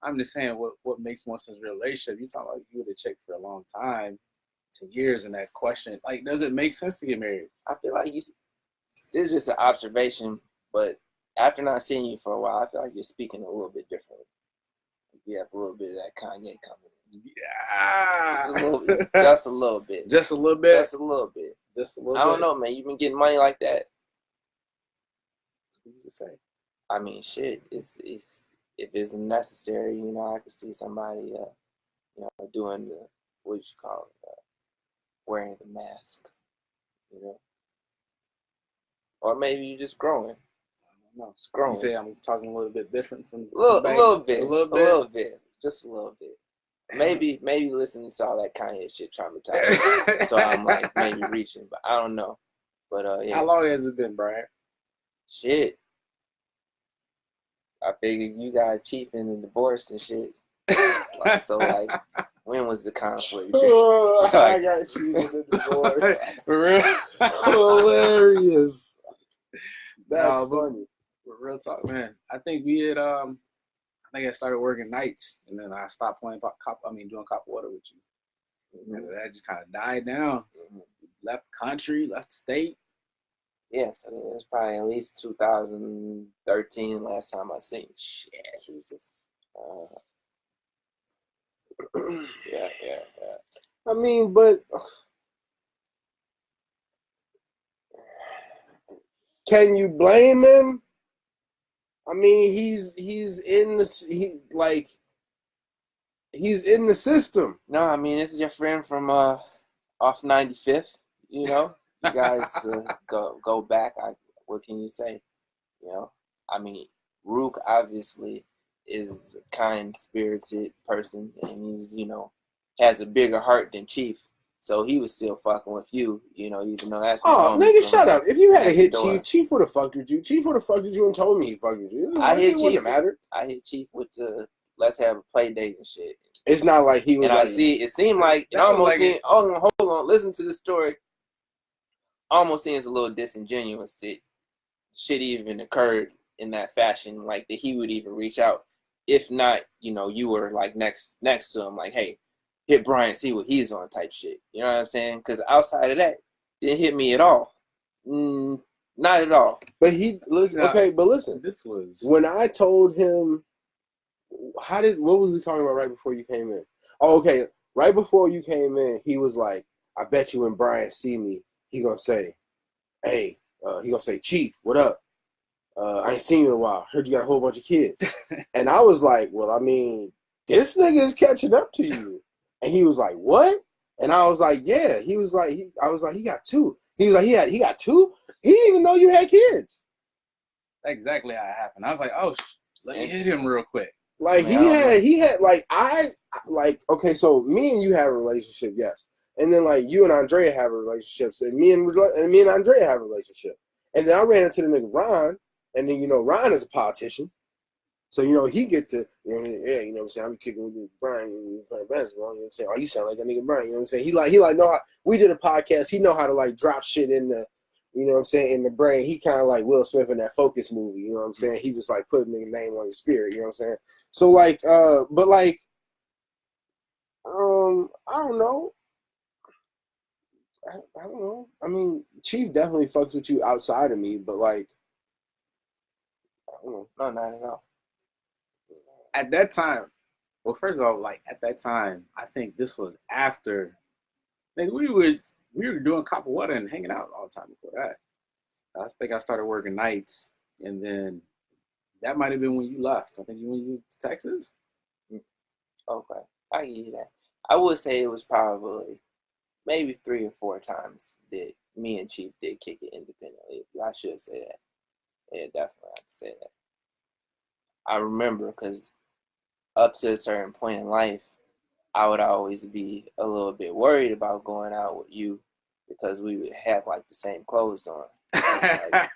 I'm just saying what makes more sense in a relationship. You talking about you with a chick for a long time, 10 years, and that question, like, does it make sense to get married? I feel like this is just an observation, but after not seeing you for a while, I feel like you're speaking a little bit differently. You have a little bit of that Kanye coming. Yeah, just a little bit. Just a little bit. Just a little bit. Just a little bit. Just a little. I don't know, man. You've been getting money like that. What to say? I mean, shit. It's if it's necessary, I could see somebody, doing the what you call it, wearing the mask, or maybe you're just growing. I don't know. It's growing. You say I'm talking a little bit different from a little bit, just a little bit. Maybe listening to all that Kanye shit traumatized. So I'm like maybe reaching, but I don't know. But yeah. How long has it been, Bryant? Shit. I figured you got Chief in the divorce and shit. So when was the conflict? I got Chief in the divorce. For real? Hilarious. That's funny. For real talk, man. I think we had I started working nights, and then I stopped playing doing cop water with you. Mm-hmm. And that just kind of died down. Mm-hmm. Left country, left state. Yes, it was probably at least 2013 last time I seen. Shit, Jesus. Yeah. I mean, but can you blame him? I mean, he's in the he's in the system. No, I mean, this is your friend from off 95th. You know, you guys go back. What can you say? You know, I mean, Rook obviously is a kind-spirited person, and he's, you know, has a bigger heart than Chief. So he was still fucking with you, you know, even though that's nigga, shut up. If you had hit door. Chief would have fucked with you. Chief would have fucked with you and told me he fucked with you. I hit Chief. Mattered. I hit Chief with the let's have a play date and shit. It's not like he was. And like, I see. It seemed like it almost like seemed. Oh, hold on. Listen to the story. Almost seems a little disingenuous that shit even occurred in that fashion, like that he would even reach out. If not, you know, you were like next to him, like, hey, hit Bryant, see what he's on type shit. You know what I'm saying? Because outside of that, didn't hit me at all. Not at all. But he listen. Okay, but listen. This was when I told him. What was we talking about right before you came in? Oh, okay. Right before you came in, he was like, I bet you when Bryant see me, he gonna say, hey, he gonna say, Chief, what up? I ain't seen you in a while. Heard you got a whole bunch of kids. And I was like, well, I mean, this nigga is catching up to you. And he was like, what? And I was like, yeah. He was like, I was like, he got two. He was like, he got two? He didn't even know you had kids. That's exactly how it happened. I was like, oh, let me hit him real quick. Like, he had, okay, so me and you have a relationship, yes. And then, like, you and Andrea have a relationship. And me and Andrea have a relationship. And then I ran into the nigga Ron. And then, you know, Ron is a politician. So, you know, he get to, you know, yeah, you know what I'm saying? I be kicking with Brian and playing basketball. You know what I'm saying? Oh, you sound like that nigga Brian. You know what I'm saying? He know how, we did a podcast. He know how to, like, drop shit in the, you know what I'm saying, in the brain. He kind of like Will Smith in that Focus movie. You know what I'm saying? He just, like, put a nigga name on your spirit. You know what I'm saying? So, like, but, like, I don't know. I don't know. I mean, Chief definitely fucks with you outside of me, but, like, I don't know. No, not at all. At that time, well, first of all, like at that time, I think this was after. Like, we were doing Copper Water and hanging out all the time before that. I think I started working nights, and then that might have been when you left. I think when you went to Texas. Okay, I give you that. I would say it was probably maybe 3 or 4 times that me and Chief did kick it independently. I should say that. Yeah, definitely have to say that. I remember because up to a certain point in life, I would always be a little bit worried about going out with you because we would have like the same clothes on. Like,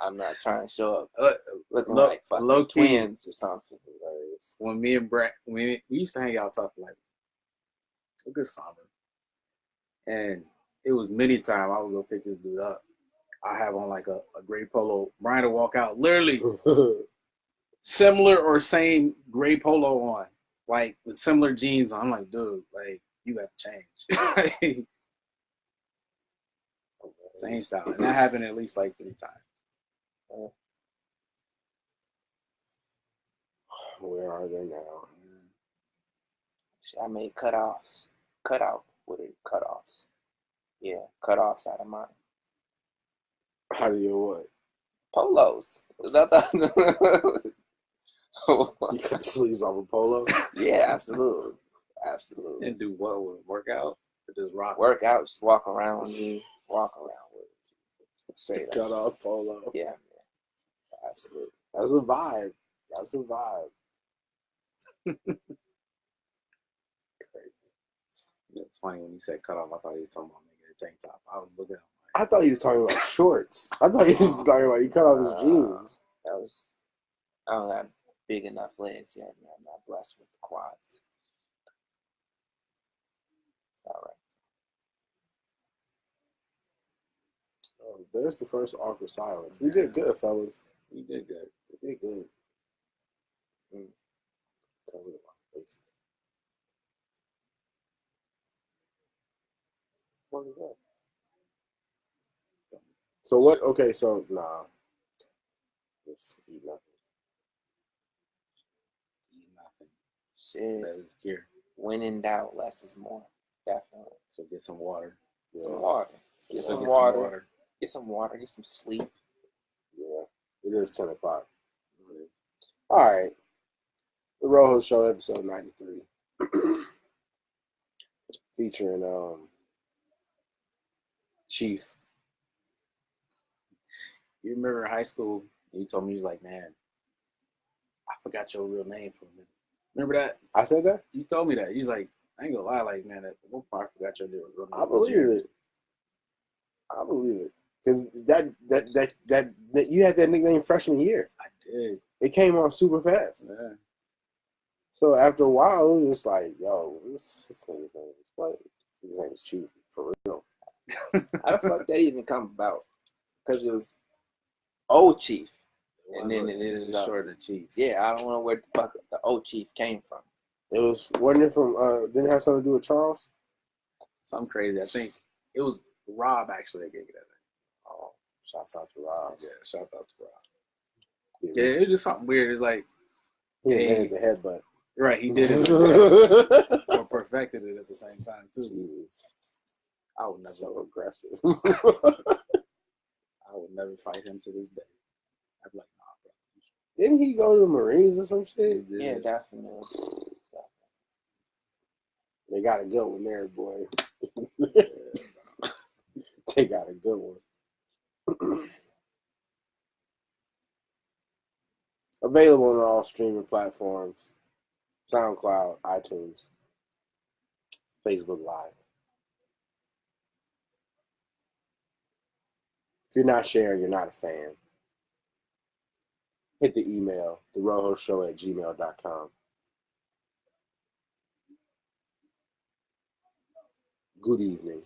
I'm not trying to show up looking like fucking twins or something. When me and Brent, we used to hang out tough like a good summer, and it was many times I would go pick this dude up. I have on like a gray polo. Brian would walk out literally similar or same gray polo on, like with similar jeans on. I'm like, dude, like you got to change. Same style, and that happened at least like 3 times. Where are they now? I made cutoffs. Cutoffs. Yeah, cutoffs out of mine. How do you what? Polos. You cut the sleeves off a polo? Yeah, absolutely. Absolutely. And do what with workout? Or just rock? Work out, just walk around with me. Walk around with it. Straight up. Cut off polo. Yeah, man. Absolutely. That's a vibe. That's a vibe. Crazy. It's funny when he said cut off, I thought he was talking about making a tank top. I was looking at him. I thought he was talking about shorts. I thought he was talking about he cut off his jeans. I don't have big enough legs yet, man. I'm not blessed with the quads. It's all right. Oh, there's the first awkward silence. We did good, fellas. We did good. We did good. Covered a lot of bases. What is that? So what? Okay, so nah. Just eat nothing. Eat nothing. Shit. That is gear. When in doubt, less is more. Definitely. So get some water. Get some water. Get some water. Get some sleep. It is 10 o'clock. All right. The Rojo Show, episode 93. Featuring Chief. You remember in high school, you told me, you was like, man, I forgot your real name for a minute. Remember that? I said that? You told me that. You was like, I ain't gonna lie, like, man, at one point I forgot your real name. I believe it. I believe it. Because that you had that nickname freshman year. I did. It came on super fast. Yeah. So after a while, it was just like, yo, this nigga's name is what? His name is Chief, for real. How the fuck that even come about? Because it was old Chief. And then it is just short of Chief. Yeah, I don't know where the fuck the old Chief came from. Wasn't it from, didn't it have something to do with Charles? Something crazy. I think it was Rob actually that gave me that name. Oh, shouts out to Rob. Yeah, shout out to Rob. Yeah, it was just something weird. It's like, he invented the headbutt. Right, he did it. Or perfected it at the same time, too. Jesus. I would never. So aggressive. I would never fight him to this day. I'd be like, nah, bro. Didn't he go to the Marines or some shit? Yeah, definitely. They got a good one there, boy. They got a good one. Available on all streaming platforms. SoundCloud, iTunes, Facebook Live. If you're not sharing, you're not a fan. Hit the email, TheRojoShow@gmail.com. Good evening.